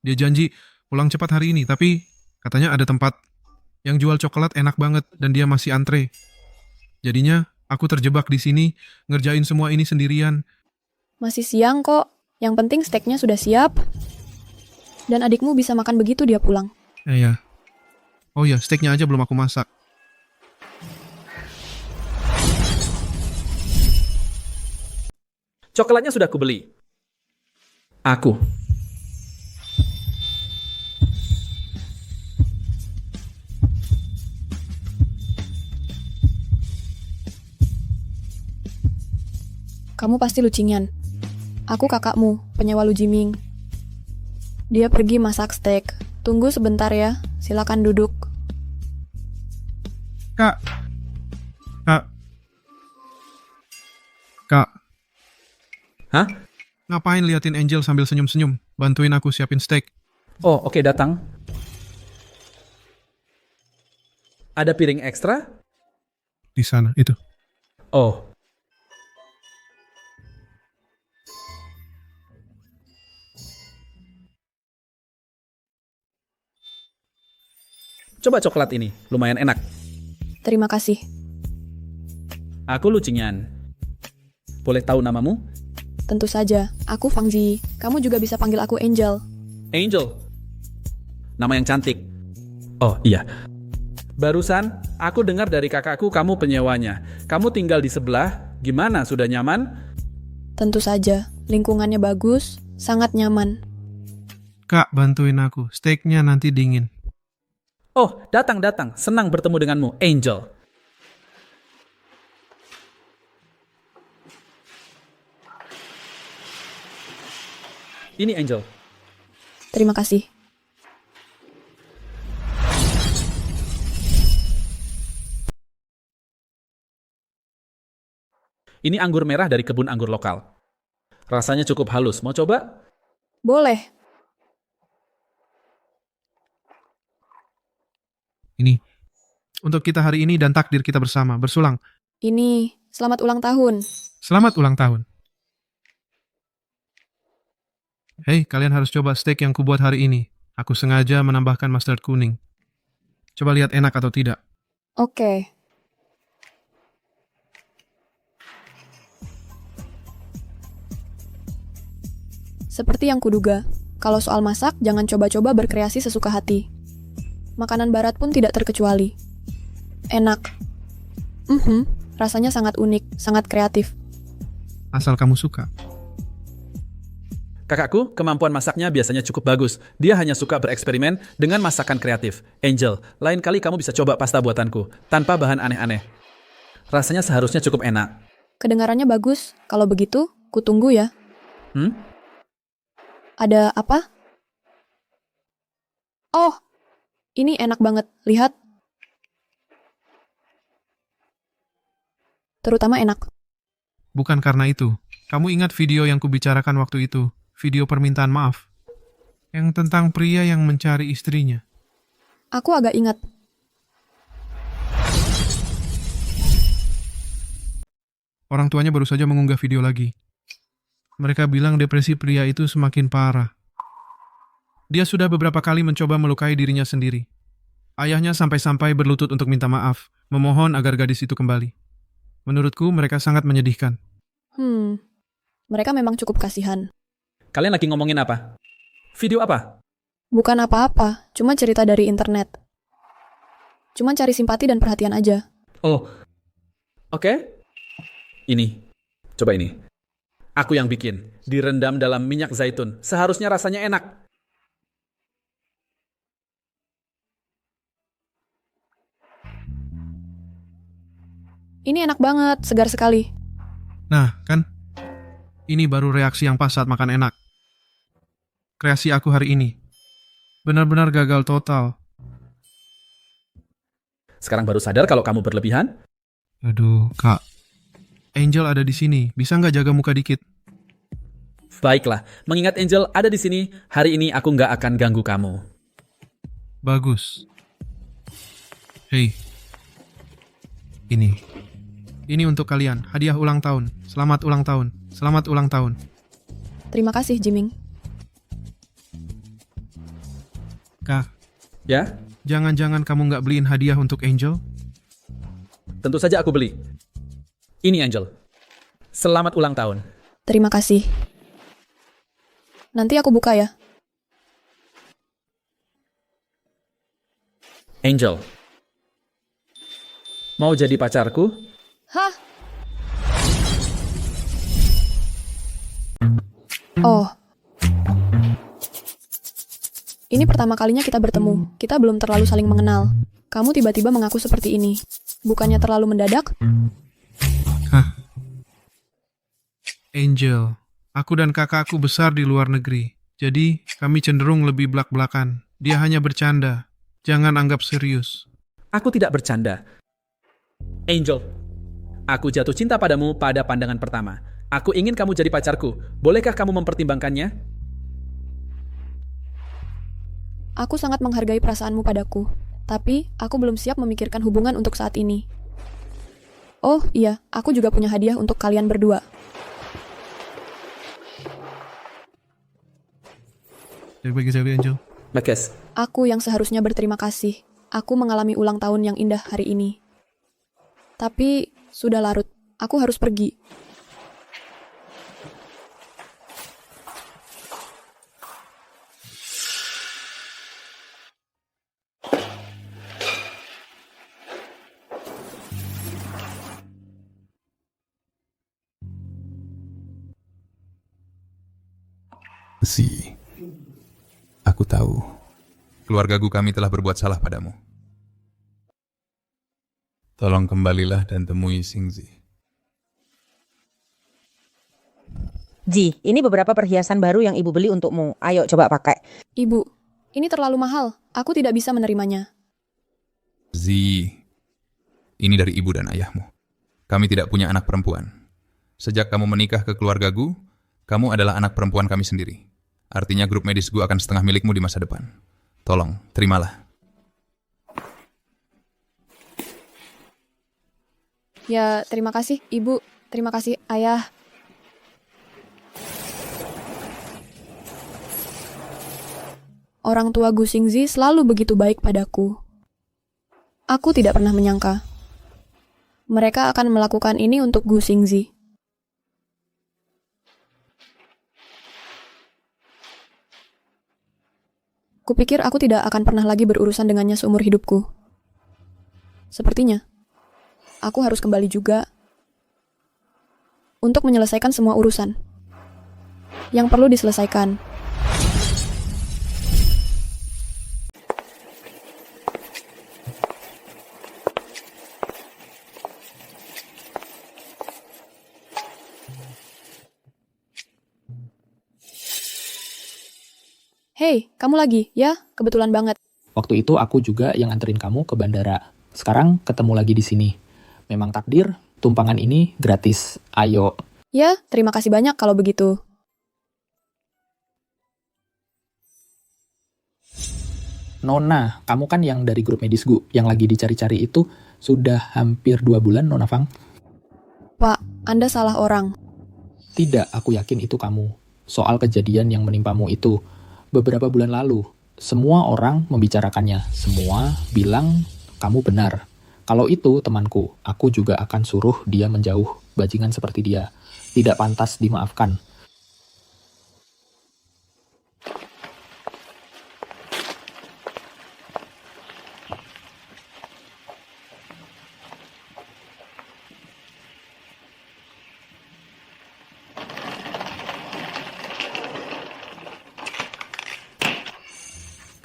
Speaker 16: Dia janji pulang cepat hari ini, tapi katanya ada tempat yang jual coklat enak banget dan dia masih antre. Jadinya aku terjebak di sini ngerjain semua ini sendirian.
Speaker 1: Masih siang kok. Yang penting steaknya sudah siap. Dan adikmu bisa makan begitu dia pulang.
Speaker 16: Iya. Oh ya, steaknya aja belum aku masak.
Speaker 4: Coklatnya sudah kubeli. Aku.
Speaker 1: Kamu pasti lucingan. Aku kakakmu, penyewa Lu Jiming. Dia pergi masak steak. Tunggu sebentar ya, silakan duduk.
Speaker 16: Kak. Kak.
Speaker 4: Hah?
Speaker 16: Ngapain liatin Angel sambil senyum-senyum? Bantuin aku siapin steak.
Speaker 4: Oh, oke, datang. Ada piring ekstra?
Speaker 16: Di sana, itu.
Speaker 4: Oh. Coba coklat ini, lumayan enak.
Speaker 1: Terima kasih.
Speaker 4: Aku Lucingan. Boleh tahu namamu?
Speaker 1: Tentu saja, aku Fangzi. Kamu juga bisa panggil aku Angel.
Speaker 4: Angel. Nama yang cantik. Oh iya. Barusan aku dengar dari kakakku kamu penyewanya. Kamu tinggal di sebelah. Gimana, sudah nyaman?
Speaker 1: Tentu saja, lingkungannya bagus, sangat nyaman.
Speaker 16: Kak, bantuin aku. Steaknya nanti dingin.
Speaker 4: Oh, datang. Senang bertemu denganmu, Angel. Ini Angel.
Speaker 1: Terima kasih.
Speaker 4: Ini anggur merah dari kebun anggur lokal. Rasanya cukup halus. Mau coba?
Speaker 1: Boleh.
Speaker 16: Ini. Untuk kita hari ini dan takdir kita bersama. Bersulang.
Speaker 1: Ini, selamat ulang tahun.
Speaker 16: Selamat ulang tahun. Hei, kalian harus coba steak yang kubuat hari ini. Aku sengaja menambahkan mustard kuning. Coba lihat enak atau tidak.
Speaker 1: Oke. Seperti yang kuduga, kalau soal masak, jangan coba-coba berkreasi sesuka hati. Makanan barat pun tidak terkecuali. Enak. Rasanya sangat unik, sangat kreatif.
Speaker 16: Asal kamu suka.
Speaker 4: Kakakku, kemampuan masaknya biasanya cukup bagus. Dia hanya suka bereksperimen dengan masakan kreatif. Angel, lain kali kamu bisa coba pasta buatanku, tanpa bahan aneh-aneh. Rasanya seharusnya cukup enak.
Speaker 1: Kedengarannya bagus. Kalau begitu, kutunggu ya. Ada apa? Oh, ini enak banget. Lihat. Terutama enak.
Speaker 16: Bukan karena itu. Kamu ingat video yang kubicarakan waktu itu? Video permintaan maaf. Yang tentang pria yang mencari istrinya.
Speaker 1: Aku agak ingat.
Speaker 16: Orang tuanya baru saja mengunggah video lagi. Mereka bilang depresi pria itu semakin parah. Dia sudah beberapa kali mencoba melukai dirinya sendiri. Ayahnya sampai-sampai berlutut untuk minta maaf, memohon agar gadis itu kembali. Menurutku mereka sangat menyedihkan.
Speaker 1: Mereka memang cukup kasihan.
Speaker 4: Kalian lagi ngomongin apa? Video apa?
Speaker 1: Bukan apa-apa, cuma cerita dari internet. Cuma cari simpati dan perhatian aja.
Speaker 4: Oh, oke. Ini, coba ini. Aku yang bikin, direndam dalam minyak zaitun. Seharusnya rasanya enak.
Speaker 1: Ini enak banget, segar sekali.
Speaker 16: Nah, kan? Ini baru reaksi yang pas saat makan enak. Kreasi aku hari ini benar-benar gagal total.
Speaker 4: Sekarang baru sadar kalau kamu berlebihan?
Speaker 16: Aduh, Kak. Angel ada di sini. Bisa nggak jaga muka dikit?
Speaker 4: Baiklah, mengingat Angel ada di sini, hari ini aku nggak akan ganggu kamu.
Speaker 16: Bagus. Hei. Ini untuk kalian. Hadiah ulang tahun. Selamat ulang tahun. Selamat ulang tahun.
Speaker 1: Terima kasih, Jiming.
Speaker 16: Kak.
Speaker 4: Ya?
Speaker 16: Jangan-jangan kamu nggak beliin hadiah untuk Angel?
Speaker 4: Tentu saja aku beli. Ini Angel. Selamat ulang tahun.
Speaker 1: Terima kasih. Nanti aku buka ya.
Speaker 4: Angel. Mau jadi pacarku?
Speaker 1: Hah? Oh. Ini pertama kalinya kita bertemu. Kita belum terlalu saling mengenal. Kamu tiba-tiba mengaku seperti ini. Bukannya terlalu mendadak?
Speaker 16: Hah? Angel, aku dan kakakku besar di luar negeri. Jadi, kami cenderung lebih belak-belakan. Dia hanya bercanda. Jangan anggap serius.
Speaker 4: Aku tidak bercanda. Angel, aku jatuh cinta padamu pada pandangan pertama. Aku ingin kamu jadi pacarku. Bolehkah kamu mempertimbangkannya?
Speaker 1: Aku sangat menghargai perasaanmu padaku. Tapi, aku belum siap memikirkan hubungan untuk saat ini. Oh iya, aku juga punya hadiah untuk kalian berdua.
Speaker 16: Bagi saya, Angel.
Speaker 4: Bagus.
Speaker 1: Aku yang seharusnya berterima kasih. Aku mengalami ulang tahun yang indah hari ini. Tapi, sudah larut. Aku harus pergi.
Speaker 18: Aku tahu. Keluargaku kami telah berbuat salah padamu. Tolong kembalilah dan temui Xingzi.
Speaker 17: Ji, ini beberapa perhiasan baru yang ibu beli untukmu. Ayo coba pakai.
Speaker 1: Ibu, ini terlalu mahal. Aku tidak bisa menerimanya.
Speaker 18: Zi, ini dari ibu dan ayahmu. Kami tidak punya anak perempuan. Sejak kamu menikah ke keluargaku, kamu adalah anak perempuan kami sendiri. Artinya grup medis gue akan setengah milikmu di masa depan. Tolong, terimalah.
Speaker 1: Ya, terima kasih, Ibu. Terima kasih, Ayah. Orang tua Gu Xingzi selalu begitu baik padaku. Aku tidak pernah menyangka mereka akan melakukan ini untuk Gu Xingzi. Kupikir aku tidak akan pernah lagi berurusan dengannya seumur hidupku. Sepertinya, aku harus kembali juga untuk menyelesaikan semua urusan yang perlu diselesaikan. Hei, kamu lagi? Ya, kebetulan banget.
Speaker 5: Waktu itu aku juga yang anterin kamu ke bandara. Sekarang ketemu lagi di sini. Memang takdir, tumpangan ini gratis. Ayo.
Speaker 1: Ya, terima kasih banyak kalau begitu.
Speaker 5: Nona, kamu kan yang dari grup medis Gu, yang lagi dicari-cari itu sudah hampir 2 bulan, Nona Fang.
Speaker 1: Pak, Anda salah orang.
Speaker 5: Tidak, aku yakin itu kamu. Soal kejadian yang menimpamu itu. Beberapa bulan lalu, semua orang membicarakannya. Semua bilang kamu benar. Kalau itu temanku, aku juga akan suruh dia menjauh. Bajingan seperti dia. Tidak pantas dimaafkan.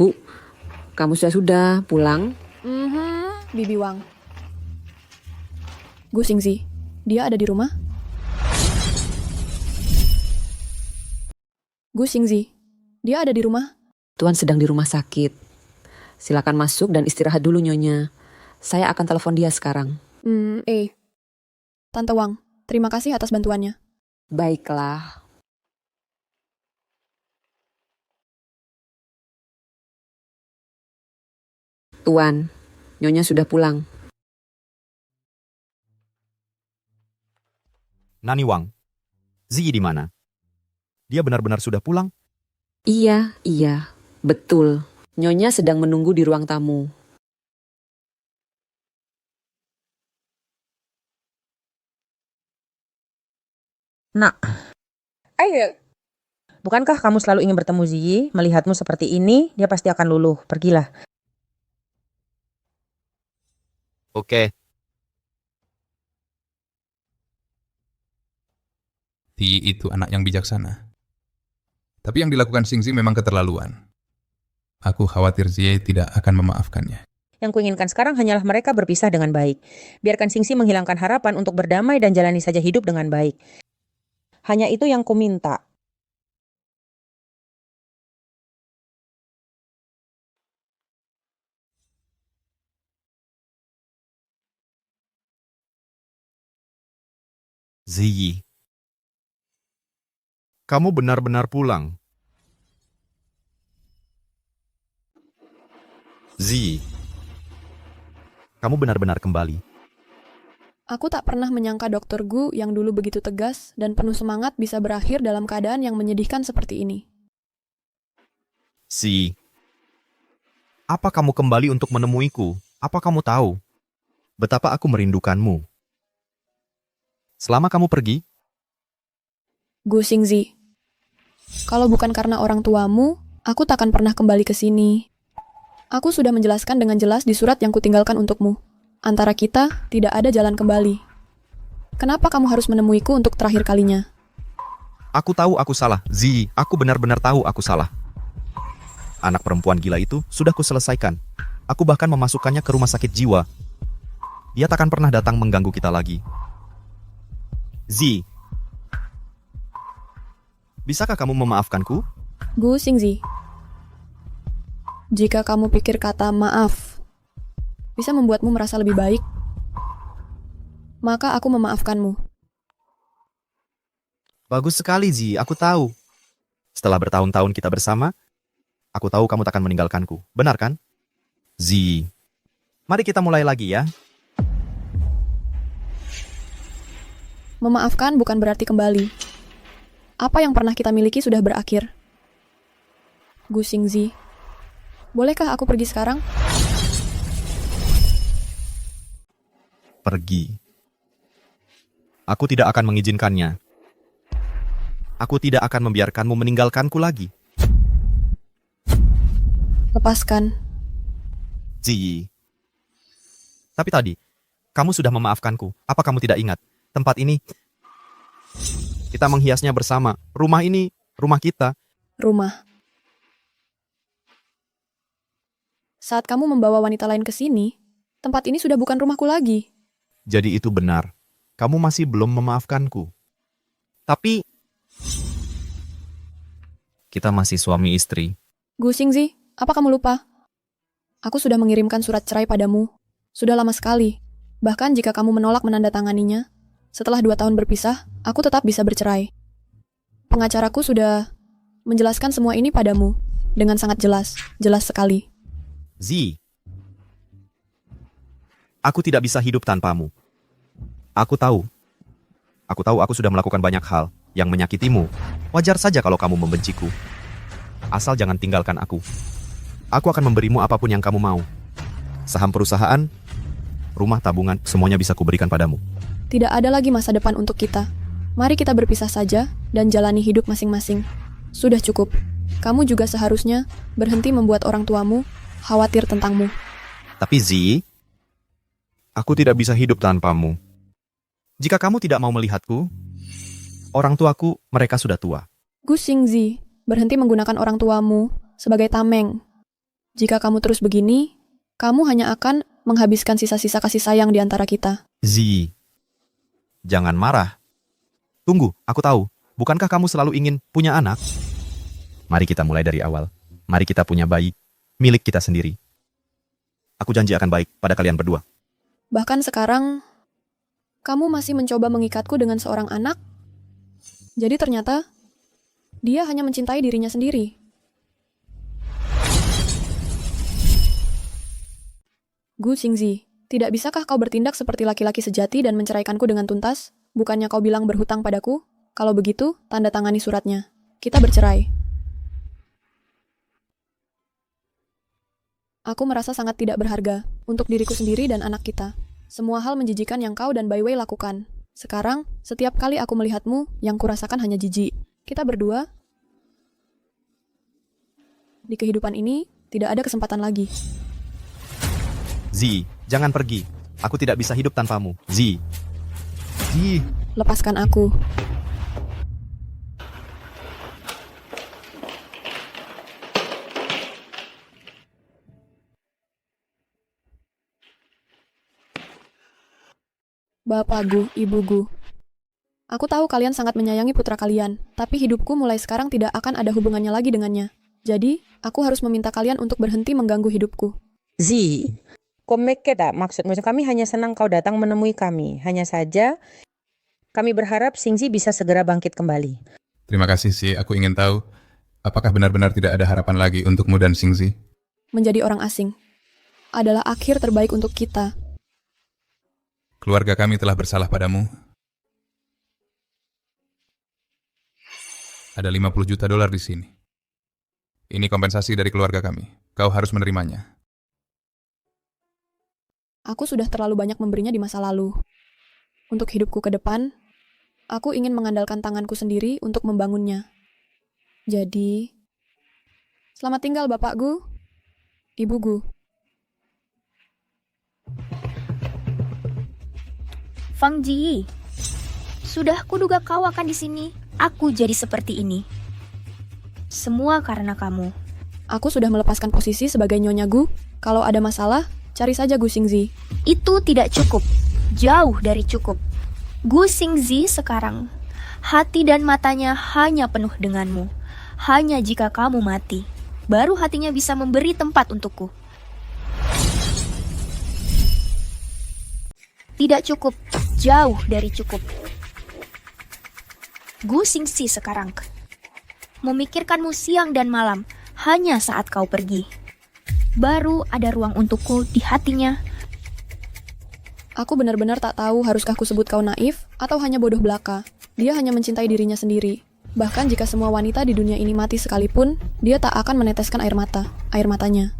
Speaker 11: Bu, kamu sudah pulang?
Speaker 1: Bibi Wang. Gu Xingzi, dia ada di rumah? Gu Xingzi, dia ada di rumah?
Speaker 11: Tuan sedang di rumah sakit. Silakan masuk dan istirahat dulu Nyonya. Saya akan telepon dia sekarang.
Speaker 1: Tante Wang, terima kasih atas bantuannya.
Speaker 11: Baiklah. Tuan, Nyonya sudah pulang.
Speaker 2: Nani Wang, Ziyi di mana? Dia benar-benar sudah pulang?
Speaker 11: Iya, betul. Nyonya sedang menunggu di ruang tamu.
Speaker 17: Nak, ayo. Bukankah kamu selalu ingin bertemu Ziyi? Melihatmu seperti ini, dia pasti akan luluh. Pergilah.
Speaker 2: Oke.
Speaker 18: Ti itu anak yang bijaksana. Tapi yang dilakukan Xingzi memang keterlaluan. Aku khawatir Ziyi tidak akan memaafkannya.
Speaker 17: Yang kuinginkan sekarang hanyalah mereka berpisah dengan baik. Biarkan Xingzi menghilangkan harapan untuk berdamai dan jalani saja hidup dengan baik. Hanya itu yang kuminta.
Speaker 2: Ziyi, kamu benar-benar pulang. Ziyi, kamu benar-benar kembali.
Speaker 1: Aku tak pernah menyangka Dr. Gu yang dulu begitu tegas dan penuh semangat bisa berakhir dalam keadaan yang menyedihkan seperti ini.
Speaker 2: Si, apa kamu kembali untuk menemuiku? Apa kamu tahu betapa aku merindukanmu? Selama kamu pergi,
Speaker 1: Gu Xingzi, kalau bukan karena orang tuamu, aku takkan pernah kembali ke sini. Aku sudah menjelaskan dengan jelas di surat yang kutinggalkan untukmu. Antara kita tidak ada jalan kembali. Kenapa kamu harus menemuiku untuk terakhir kalinya?
Speaker 2: aku tahu aku salah. Ziyi, aku benar-benar tahu aku salah. Anak perempuan gila itu sudah kuselesaikan. Aku bahkan memasukkannya ke rumah sakit jiwa. Dia takkan pernah datang mengganggu kita lagi. Ziyi, bisakah kamu memaafkanku?
Speaker 1: Gu Xingzi, jika kamu pikir kata maaf bisa membuatmu merasa lebih baik, maka aku memaafkanmu.
Speaker 2: Bagus sekali, Ziyi. Aku tahu. Setelah bertahun-tahun kita bersama, aku tahu kamu takkan meninggalkanku. Benar kan? Ziyi, mari kita mulai lagi ya.
Speaker 1: Memaafkan bukan berarti kembali. Apa yang pernah kita miliki sudah berakhir. Gu Xingzi, bolehkah aku pergi sekarang?
Speaker 2: Pergi. Aku tidak akan mengizinkannya. Aku tidak akan membiarkanmu meninggalkanku lagi.
Speaker 1: Lepaskan.
Speaker 2: Ziyi. Tapi tadi, kamu sudah memaafkanku. Apa kamu tidak ingat? Tempat ini, kita menghiasnya bersama. Rumah ini, rumah kita.
Speaker 1: Rumah. Saat kamu membawa wanita lain ke sini, tempat ini sudah bukan rumahku lagi.
Speaker 2: Jadi itu benar. Kamu masih belum memaafkanku. Tapi, kita masih suami istri.
Speaker 1: Gu Xingzi, apa kamu lupa? Aku sudah mengirimkan surat cerai padamu. Sudah lama sekali. Bahkan jika kamu menolak menandatanganinya, setelah 2 tahun berpisah, aku tetap bisa bercerai. Pengacaraku sudah menjelaskan semua ini padamu dengan sangat jelas sekali.
Speaker 2: Ziyi, aku tidak bisa hidup tanpamu. Aku tahu aku sudah melakukan banyak hal yang menyakitimu. Wajar saja kalau kamu membenciku. Asal jangan tinggalkan aku. Aku akan memberimu apapun yang kamu mau. Saham perusahaan, rumah tabungan, semuanya bisa kuberikan padamu.
Speaker 1: Tidak ada lagi masa depan untuk kita. Mari kita berpisah saja dan jalani hidup masing-masing. Sudah cukup. Kamu juga seharusnya berhenti membuat orang tuamu khawatir tentangmu.
Speaker 2: Tapi Ziyi, aku tidak bisa hidup tanpamu. Jika kamu tidak mau melihatku, orang tuaku, mereka sudah tua.
Speaker 1: Gu Xingzi, berhenti menggunakan orang tuamu sebagai tameng. Jika kamu terus begini, kamu hanya akan menghabiskan sisa-sisa kasih sayang di antara kita.
Speaker 2: Ziyi, jangan marah. Tunggu, aku tahu. Bukankah kamu selalu ingin punya anak? Mari kita mulai dari awal. Mari kita punya bayi, milik kita sendiri. Aku janji akan baik pada kalian berdua.
Speaker 1: Bahkan sekarang, kamu masih mencoba mengikatku dengan seorang anak? Jadi ternyata, dia hanya mencintai dirinya sendiri. Gu Xingzi, tidak bisakah kau bertindak seperti laki-laki sejati dan menceraikanku dengan tuntas? Bukannya kau bilang berhutang padaku? Kalau begitu, tanda tangani suratnya. Kita bercerai. Aku merasa sangat tidak berharga untuk diriku sendiri dan anak kita. Semua hal menjijikan yang kau dan Bai Wei lakukan. Sekarang, setiap kali aku melihatmu, yang kurasakan hanya jijik. Kita berdua, di kehidupan ini, tidak ada kesempatan lagi.
Speaker 2: Zi, jangan pergi. Aku tidak bisa hidup tanpamu. Zi. Zi.
Speaker 1: Lepaskan aku. Bapak Gu, Ibu Gu. Aku tahu kalian sangat menyayangi putra kalian, tapi hidupku mulai sekarang tidak akan ada hubungannya lagi dengannya. Jadi, aku harus meminta kalian untuk berhenti mengganggu hidupku.
Speaker 17: Zi, komeketa maksudmu kami hanya senang kau datang menemui kami. Hanya saja, kami berharap Xingzi bisa segera bangkit kembali.
Speaker 18: Terima kasih sih, aku ingin tahu, apakah benar-benar tidak ada harapan lagi untukmu dan Xingzi?
Speaker 1: Menjadi orang asing adalah akhir terbaik untuk kita.
Speaker 18: Keluarga kami telah bersalah padamu. Ada 50 juta dolar di sini. Ini kompensasi dari keluarga kami. Kau harus menerimanya.
Speaker 1: Aku sudah terlalu banyak memberinya di masa lalu. Untuk hidupku ke depan, aku ingin mengandalkan tanganku sendiri untuk membangunnya. Jadi, selamat tinggal Bapak Gu, Ibu Gu.
Speaker 3: Fang Ji, sudah kuduga kau akan di sini. Aku jadi seperti ini. Semua karena kamu.
Speaker 1: Aku sudah melepaskan posisi sebagai Nyonya Gu. Kalau ada masalah, cari saja Gu Xingzi.
Speaker 3: Itu tidak cukup. Jauh dari cukup. Gu Xingzi sekarang, hati dan matanya hanya penuh denganmu. Hanya jika kamu mati, baru hatinya bisa memberi tempat untukku. Tidak cukup. Jauh dari cukup. Gu Xingzi sekarang memikirkanmu siang dan malam hanya saat kau pergi. Baru ada ruang untukku di hatinya.
Speaker 1: Aku benar-benar tak tahu haruskah kusebut kau naif atau hanya bodoh belaka. Dia hanya mencintai dirinya sendiri. Bahkan jika semua wanita di dunia ini mati sekalipun, dia tak akan meneteskan air matanya.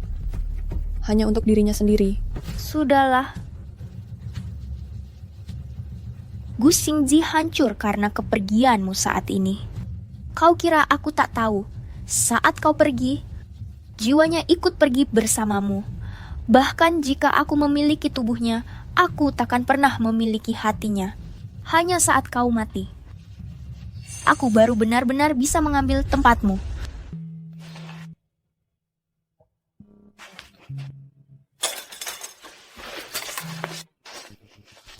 Speaker 1: Hanya untuk dirinya sendiri.
Speaker 3: Sudahlah. Gu Xingzi hancur karena kepergianmu saat ini. Kau kira aku tak tahu? Saat kau pergi, jiwanya ikut pergi bersamamu. Bahkan jika aku memiliki tubuhnya, aku takkan pernah memiliki hatinya. Hanya saat kau mati, aku baru benar-benar bisa mengambil tempatmu.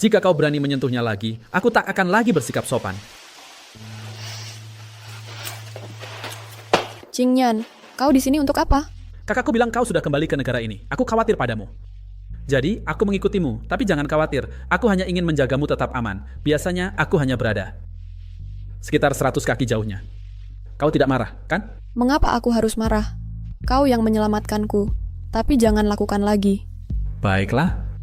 Speaker 4: Jika kau berani menyentuhnya lagi, aku tak akan lagi bersikap sopan.
Speaker 1: Qingyan, kau di sini untuk apa?
Speaker 4: Kakakku bilang kau sudah kembali ke negara ini. Aku khawatir padamu. Jadi, aku mengikutimu. Tapi jangan khawatir, aku hanya ingin menjagamu tetap aman. Biasanya, aku hanya berada sekitar 100 kaki jauhnya. Kau tidak marah, kan?
Speaker 1: Mengapa aku harus marah? Kau yang menyelamatkanku. Tapi jangan lakukan lagi.
Speaker 4: Baiklah.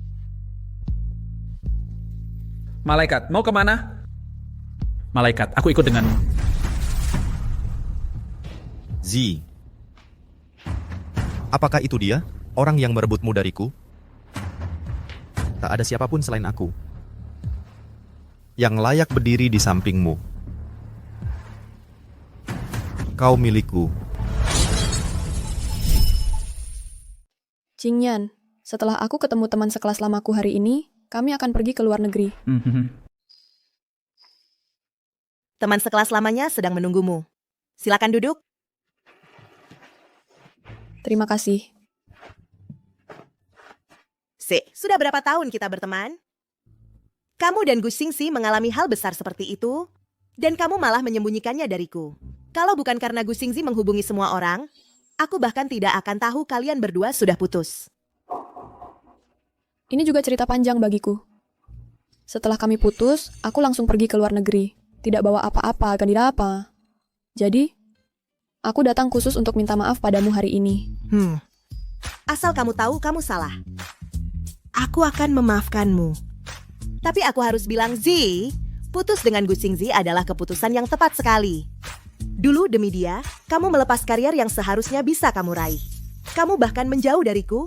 Speaker 4: Malaikat, mau kemana? Malaikat, aku ikut denganmu.
Speaker 2: Zi. Apakah itu dia? Orang yang merebutmu dariku? Tak ada siapapun selain aku yang layak berdiri di sampingmu. Kau milikku.
Speaker 1: Qingyan, setelah aku ketemu teman sekelas lamaku hari ini, kami akan pergi ke luar negeri.
Speaker 12: Teman sekelas lamanya sedang menunggumu. Silakan duduk.
Speaker 1: Terima kasih.
Speaker 12: Sudah berapa tahun kita berteman? Kamu dan Gu Xingzi mengalami hal besar seperti itu, dan kamu malah menyembunyikannya dariku. Kalau bukan karena Gu Xingzi menghubungi semua orang, aku bahkan tidak akan tahu kalian berdua sudah putus.
Speaker 1: Ini juga cerita panjang bagiku. Setelah kami putus, aku langsung pergi ke luar negeri. Tidak bawa apa-apa, tidak apa. Jadi, aku datang khusus untuk minta maaf padamu hari ini.
Speaker 12: Asal kamu tahu kamu salah. Aku akan memaafkanmu. Tapi aku harus bilang, Zi, putus dengan Gu Xingzi adalah keputusan yang tepat sekali. Dulu demi dia, kamu melepas karier yang seharusnya bisa kamu raih. Kamu bahkan menjauh dariku,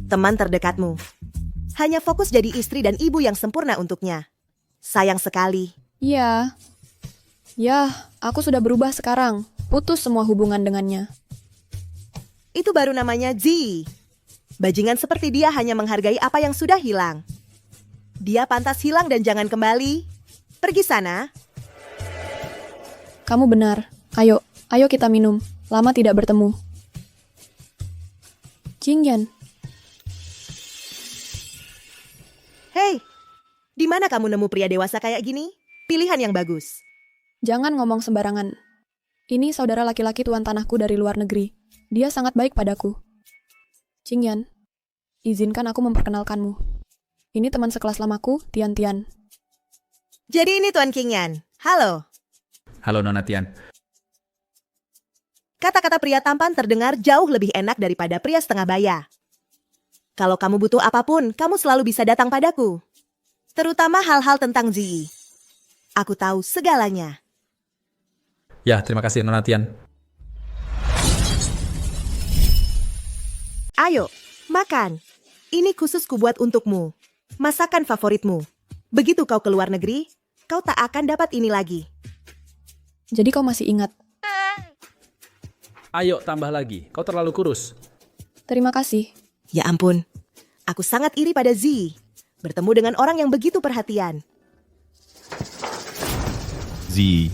Speaker 12: teman terdekatmu. Hanya fokus jadi istri dan ibu yang sempurna untuknya. Sayang sekali.
Speaker 1: Iya. Ya, aku sudah berubah sekarang. Putus semua hubungan dengannya.
Speaker 12: Itu baru namanya Zi. Bajingan seperti dia hanya menghargai apa yang sudah hilang. Dia pantas hilang dan jangan kembali. Pergi sana.
Speaker 1: Kamu benar. Ayo kita minum. Lama tidak bertemu. Jingyan.
Speaker 12: Hei, di mana kamu nemu pria dewasa kayak gini? Pilihan yang bagus.
Speaker 1: Jangan ngomong sembarangan. Ini saudara laki-laki tuan tanahku dari luar negeri. Dia sangat baik padaku. Jingyan, izinkan aku memperkenalkanmu. Ini teman sekelas lamaku, Tian Tian.
Speaker 12: Jadi ini Tuan Qingyan. Halo.
Speaker 4: Halo Nona Tian.
Speaker 12: Kata-kata pria tampan terdengar jauh lebih enak daripada pria setengah baya. Kalau kamu butuh apapun, kamu selalu bisa datang padaku. Terutama hal-hal tentang Zi. Aku tahu segalanya.
Speaker 4: Ya, terima kasih Nona Tian.
Speaker 12: Ayo, makan. Ini khusus kubuat untukmu. Masakan favoritmu. Begitu kau keluar negeri, kau tak akan dapat ini lagi.
Speaker 1: Jadi kau masih ingat?
Speaker 4: Ayo tambah lagi, kau terlalu kurus.
Speaker 1: Terima kasih.
Speaker 12: Ya ampun, aku sangat iri pada Zi. Bertemu dengan orang yang begitu perhatian.
Speaker 2: Zi.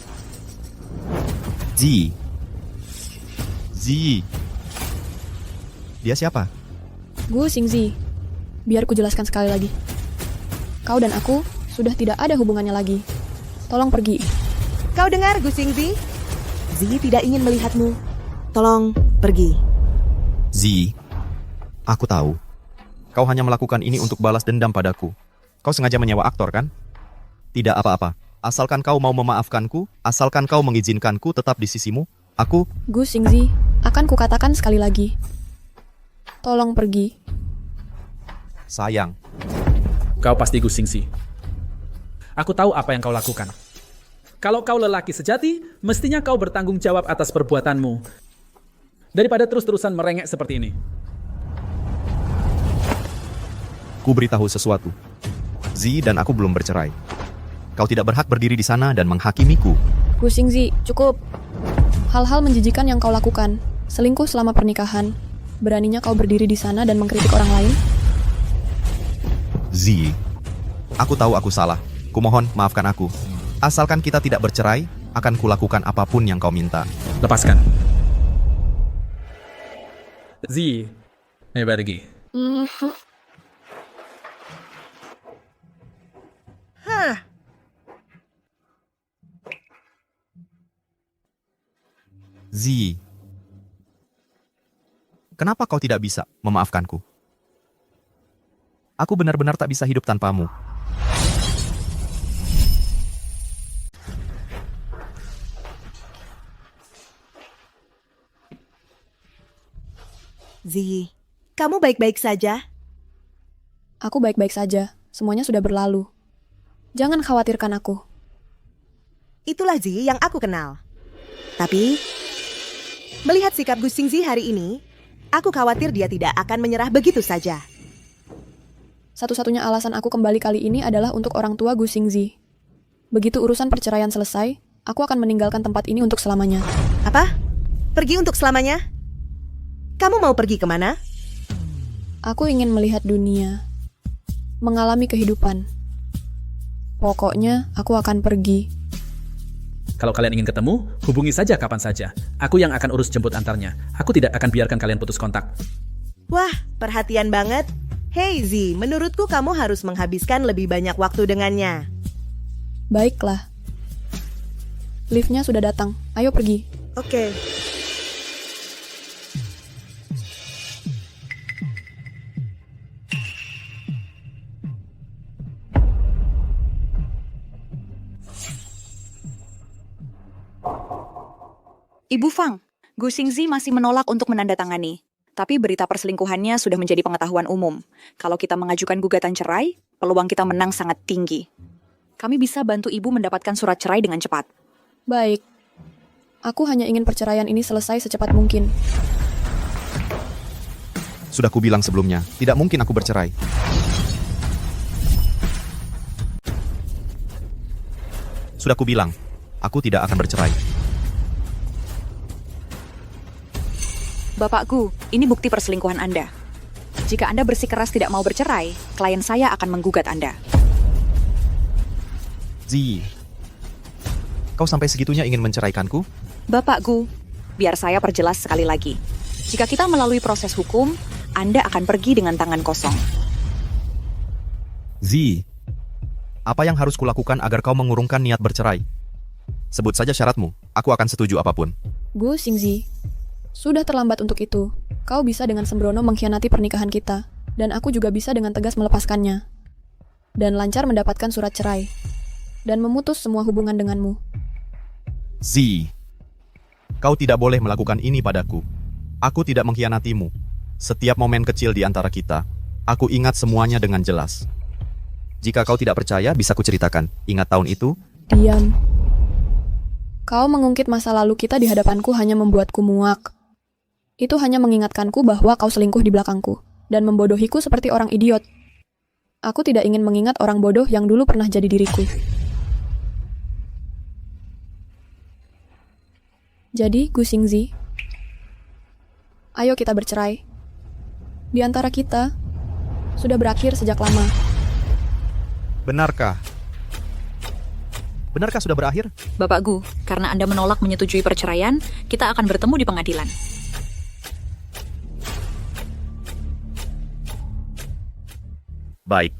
Speaker 2: Dia siapa?
Speaker 1: Gu Xingzi. Biar ku jelaskan sekali lagi. Kau dan aku sudah tidak ada hubungannya lagi. Tolong pergi.
Speaker 12: Kau dengar, Gu Xingzi? Zi tidak ingin melihatmu. Tolong pergi.
Speaker 2: Zi, aku tahu. Kau hanya melakukan ini untuk balas dendam padaku. Kau sengaja menyewa aktor, kan? Tidak apa-apa. Asalkan kau mau memaafkanku, asalkan kau mengizinkanku tetap di sisimu, aku...
Speaker 1: Gu Xingzi, akan kukatakan sekali lagi. Tolong pergi.
Speaker 2: Sayang.
Speaker 4: Kau pasti Gu Xingzi. Aku tahu apa yang kau lakukan. Kalau kau lelaki sejati, mestinya kau bertanggung jawab atas perbuatanmu. Daripada terus-terusan merengek seperti ini.
Speaker 2: Ku beritahu sesuatu. Zi dan aku belum bercerai. Kau tidak berhak berdiri di sana dan menghakimiku.
Speaker 1: Gu Xingzi, cukup. Hal-hal menjijikan yang kau lakukan. Selingkuh selama pernikahan. Beraninya kau berdiri di sana dan mengkritik orang lain?
Speaker 2: Zi, aku tahu aku salah. Kumohon, maafkan aku. Asalkan kita tidak bercerai, akan kulakukan apapun yang kau minta.
Speaker 4: Lepaskan. Zi, ayo pergi.
Speaker 2: Zi, kenapa kau tidak bisa memaafkanku? Aku benar-benar tak bisa hidup tanpamu.
Speaker 12: Zi, kamu baik-baik saja?
Speaker 1: Aku baik-baik saja. Semuanya sudah berlalu. Jangan khawatirkan aku.
Speaker 12: Itulah Zi yang aku kenal. Tapi, melihat sikap Gu Xingzi hari ini, aku khawatir dia tidak akan menyerah begitu saja.
Speaker 1: Satu-satunya alasan aku kembali kali ini adalah untuk orang tua Gu Xingzi. Begitu urusan perceraian selesai, aku akan meninggalkan tempat ini untuk selamanya.
Speaker 12: Apa? Pergi untuk selamanya? Kamu mau pergi kemana?
Speaker 1: Aku ingin melihat dunia. Mengalami kehidupan. Pokoknya, aku akan pergi.
Speaker 4: Kalau kalian ingin ketemu, hubungi saja kapan saja. Aku yang akan urus jemput antarnya. Aku tidak akan biarkan kalian putus kontak.
Speaker 12: Wah, perhatian banget. Hei Zi, menurutku kamu harus menghabiskan lebih banyak waktu dengannya.
Speaker 1: Baiklah. Liftnya sudah datang. Ayo pergi.
Speaker 12: Oke.
Speaker 8: Ibu Fang, Gu Xingzi masih menolak untuk menandatangani. Tapi berita perselingkuhannya sudah menjadi pengetahuan umum. Kalau kita mengajukan gugatan cerai, peluang kita menang sangat tinggi. Kami bisa bantu ibu mendapatkan surat cerai dengan cepat.
Speaker 1: Baik. Aku hanya ingin perceraian ini selesai secepat mungkin.
Speaker 2: Sudah kubilang sebelumnya, tidak mungkin aku bercerai. Sudah kubilang, aku tidak akan bercerai.
Speaker 8: Bapak Gu, ini bukti perselingkuhan Anda. Jika Anda bersikeras tidak mau bercerai, klien saya akan menggugat Anda.
Speaker 2: Zi, kau sampai segitunya ingin menceraikanku?
Speaker 8: Bapak Gu, biar saya perjelas sekali lagi. Jika kita melalui proses hukum, Anda akan pergi dengan tangan kosong.
Speaker 2: Zi, apa yang harus kulakukan agar kau mengurungkan niat bercerai? Sebut saja syaratmu, aku akan setuju apapun.
Speaker 1: Gu Xingzi, sudah terlambat untuk itu. Kau bisa dengan sembrono mengkhianati pernikahan kita, dan aku juga bisa dengan tegas melepaskannya. Dan lancar mendapatkan surat cerai. Dan memutus semua hubungan denganmu.
Speaker 2: Zi, kau tidak boleh melakukan ini padaku. Aku tidak mengkhianatimu. Setiap momen kecil di antara kita, aku ingat semuanya dengan jelas. Jika kau tidak percaya, bisa kuceritakan. Ingat tahun itu?
Speaker 1: Diam. Kau mengungkit masa lalu kita di hadapanku hanya membuatku muak. Itu hanya mengingatkanku bahwa kau selingkuh di belakangku, dan membodohiku seperti orang idiot. Aku tidak ingin mengingat orang bodoh yang dulu pernah jadi diriku. Jadi, Gu Xingzi, ayo kita bercerai. Di antara kita, sudah berakhir sejak lama.
Speaker 2: Benarkah? Benarkah sudah berakhir?
Speaker 8: Bapak Gu, karena Anda menolak menyetujui perceraian, kita akan bertemu di pengadilan.
Speaker 2: Baik.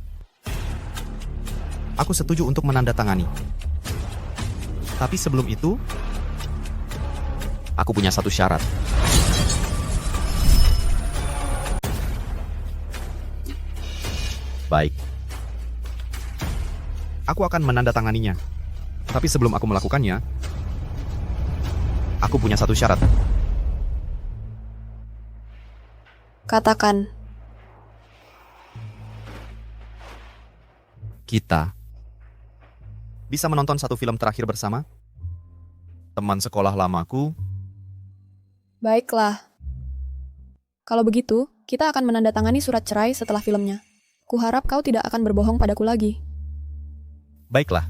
Speaker 2: Aku setuju untuk menandatangani. Tapi sebelum itu, aku punya satu syarat. Baik. Aku akan menandatanganinya. Tapi sebelum aku melakukannya, aku punya satu syarat.
Speaker 1: Katakan.
Speaker 2: Kita bisa menonton satu film terakhir bersama? Teman sekolah lamaku.
Speaker 1: Baiklah. Kalau begitu, kita akan menandatangani surat cerai setelah filmnya. Kuharap kau tidak akan berbohong padaku lagi.
Speaker 2: Baiklah.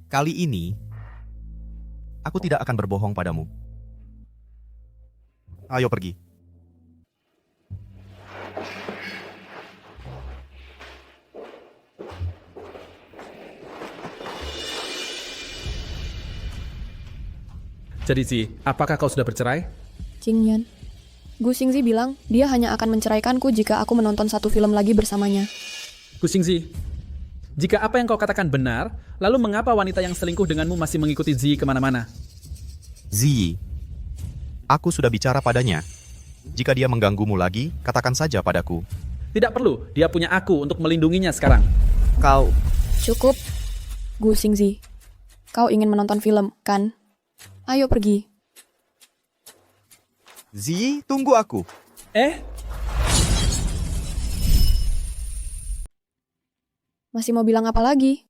Speaker 2: Kali ini, aku tidak akan berbohong padamu. Ayo pergi.
Speaker 4: Jadi Zi, apakah kau sudah bercerai?
Speaker 1: Qingyan. Gu Xingzi bilang dia hanya akan menceraikanku jika aku menonton satu film lagi bersamanya.
Speaker 4: Gu Xingzi, jika apa yang kau katakan benar, lalu mengapa wanita yang selingkuh denganmu masih mengikuti Zi kemana-mana?
Speaker 2: Zi, aku sudah bicara padanya. Jika dia mengganggumu lagi, katakan saja padaku.
Speaker 4: Tidak perlu, dia punya aku untuk melindunginya sekarang.
Speaker 2: Kau...
Speaker 1: Cukup. Gu Xingzi, kau ingin menonton film, kan? Ayo pergi.
Speaker 2: Zi, tunggu aku.
Speaker 1: Masih mau bilang apa lagi?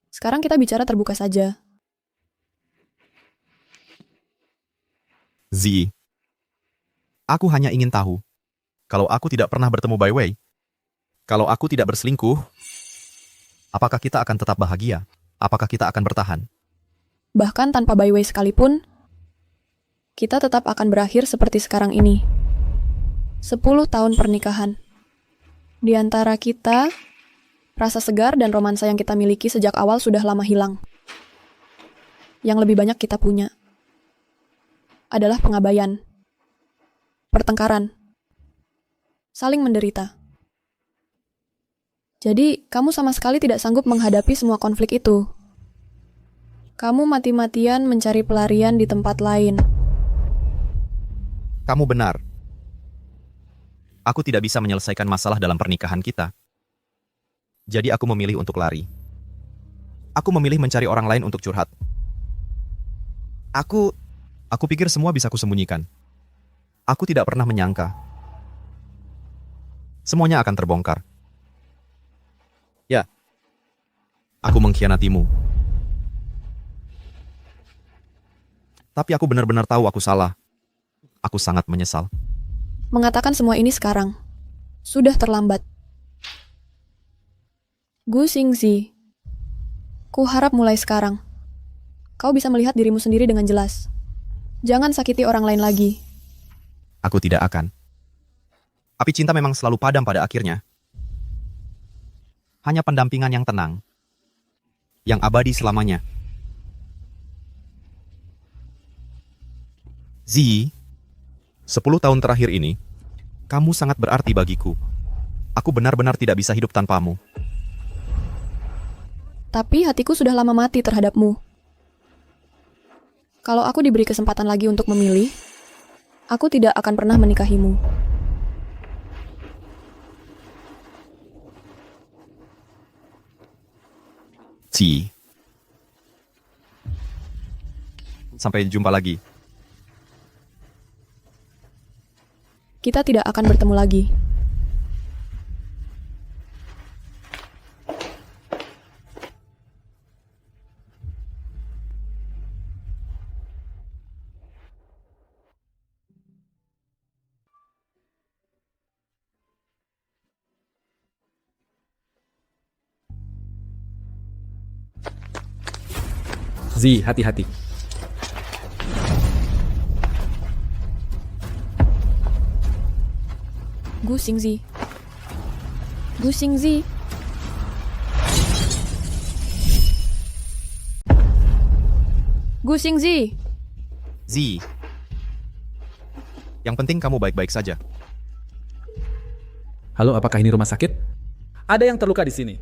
Speaker 1: Sekarang kita bicara terbuka saja.
Speaker 2: Zi, aku hanya ingin tahu, kalau aku tidak pernah bertemu Bai Wei, kalau aku tidak berselingkuh, apakah kita akan tetap bahagia? Apakah kita akan bertahan?
Speaker 1: Bahkan tanpa Bai Wei sekalipun, kita tetap akan berakhir seperti sekarang ini. 10 tahun pernikahan. Di antara kita, rasa segar dan romansa yang kita miliki sejak awal sudah lama hilang. Yang lebih banyak kita punya adalah pengabaian, pertengkaran, saling menderita. Jadi, kamu sama sekali tidak sanggup menghadapi semua konflik itu. Kamu mati-matian mencari pelarian di tempat lain.
Speaker 2: Kamu benar. Aku tidak bisa menyelesaikan masalah dalam pernikahan kita. Jadi aku memilih untuk lari. Aku memilih mencari orang lain untuk curhat. Aku pikir semua bisa kusembunyikan. Aku tidak pernah menyangka. Semuanya akan terbongkar. Ya, aku mengkhianatimu. Tapi aku benar-benar tahu aku salah. Aku sangat menyesal.
Speaker 1: Mengatakan semua ini sekarang. Sudah terlambat. Gu Xingzi, ku harap mulai sekarang. Kau bisa melihat dirimu sendiri dengan jelas. Jangan sakiti orang lain lagi.
Speaker 2: Aku tidak akan. Api cinta memang selalu padam pada akhirnya. Hanya pendampingan yang tenang. Yang abadi selamanya. Zi, 10 tahun terakhir ini, kamu sangat berarti bagiku. Aku benar-benar tidak bisa hidup tanpamu.
Speaker 1: Tapi hatiku sudah lama mati terhadapmu. Kalau aku diberi kesempatan lagi untuk memilih, aku tidak akan pernah menikahimu.
Speaker 2: Zi. Sampai jumpa lagi.
Speaker 1: Kita tidak akan bertemu lagi.
Speaker 4: Zi, hati-hati.
Speaker 1: Gu Xingzi. Gu Xingzi. Gu Xingzi.
Speaker 2: Zi. Yang penting kamu baik-baik saja.
Speaker 4: Halo, apakah ini rumah sakit? Ada yang terluka di sini.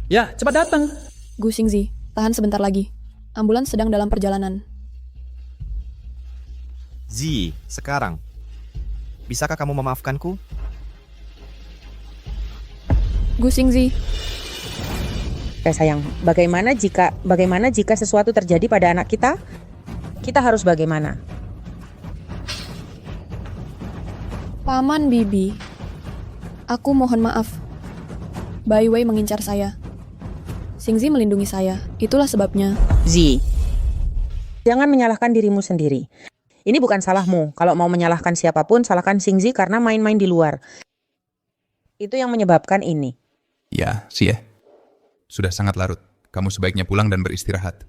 Speaker 4: Ya, cepat datang.
Speaker 1: Gu Xingzi, tahan sebentar lagi. Ambulans sedang dalam perjalanan.
Speaker 2: Zi, sekarang. Bisakah kamu memaafkanku?
Speaker 1: Gu Xingzi.
Speaker 17: Sayang, bagaimana jika sesuatu terjadi pada anak kita? Kita harus bagaimana?
Speaker 1: Paman Bibi. Aku mohon maaf. Bai Wei mengincar saya. Xingzi melindungi saya. Itulah sebabnya.
Speaker 17: Zi, jangan menyalahkan dirimu sendiri. Ini bukan salahmu. Kalau mau menyalahkan siapapun, salahkan Xingzi karena main-main di luar. Itu yang menyebabkan ini.
Speaker 18: Ya, Xie. Sudah sangat larut. Kamu sebaiknya pulang dan beristirahat.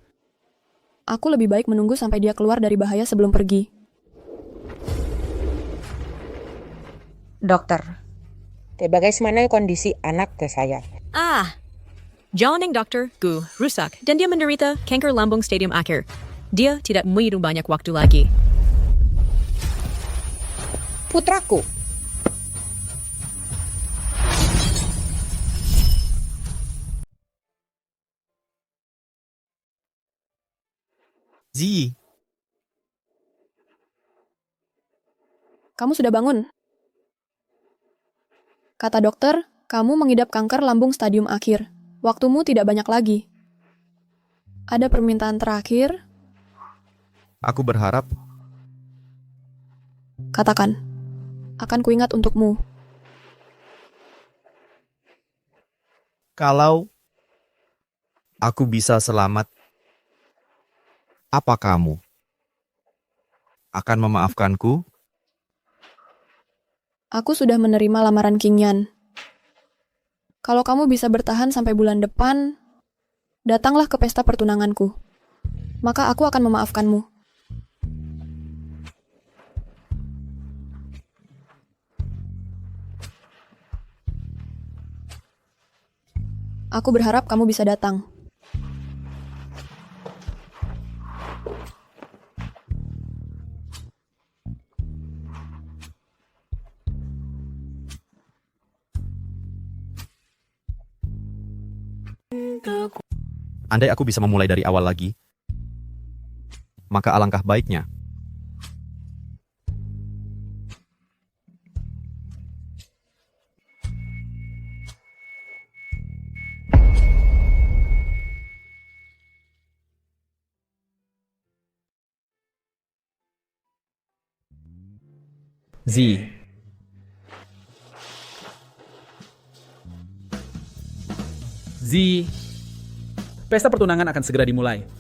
Speaker 1: Aku lebih baik menunggu sampai dia keluar dari bahaya sebelum pergi.
Speaker 17: Dokter, bagaimana kondisi anak ke saya?
Speaker 21: Jalan yang dokter Gu rusak dan dia menderita kanker lambung stadium akhir. Dia tidak mempunyai banyak waktu lagi.
Speaker 17: Putraku.
Speaker 2: Zi.
Speaker 1: Kamu sudah bangun? Kata dokter, kamu mengidap kanker lambung stadium akhir. Waktumu tidak banyak lagi. Ada permintaan terakhir?
Speaker 2: Aku berharap.
Speaker 1: Katakan. Akan kuingat untukmu.
Speaker 2: Kalau aku bisa selamat, apa kamu akan memaafkanku?
Speaker 1: Aku sudah menerima lamaran King Yan. Kalau kamu bisa bertahan sampai bulan depan, datanglah ke pesta pertunanganku. Maka aku akan memaafkanmu. Aku berharap kamu bisa datang.
Speaker 2: Andai aku bisa memulai dari awal lagi, maka alangkah baiknya
Speaker 4: Z. Z. Pesta pertunangan akan segera dimulai.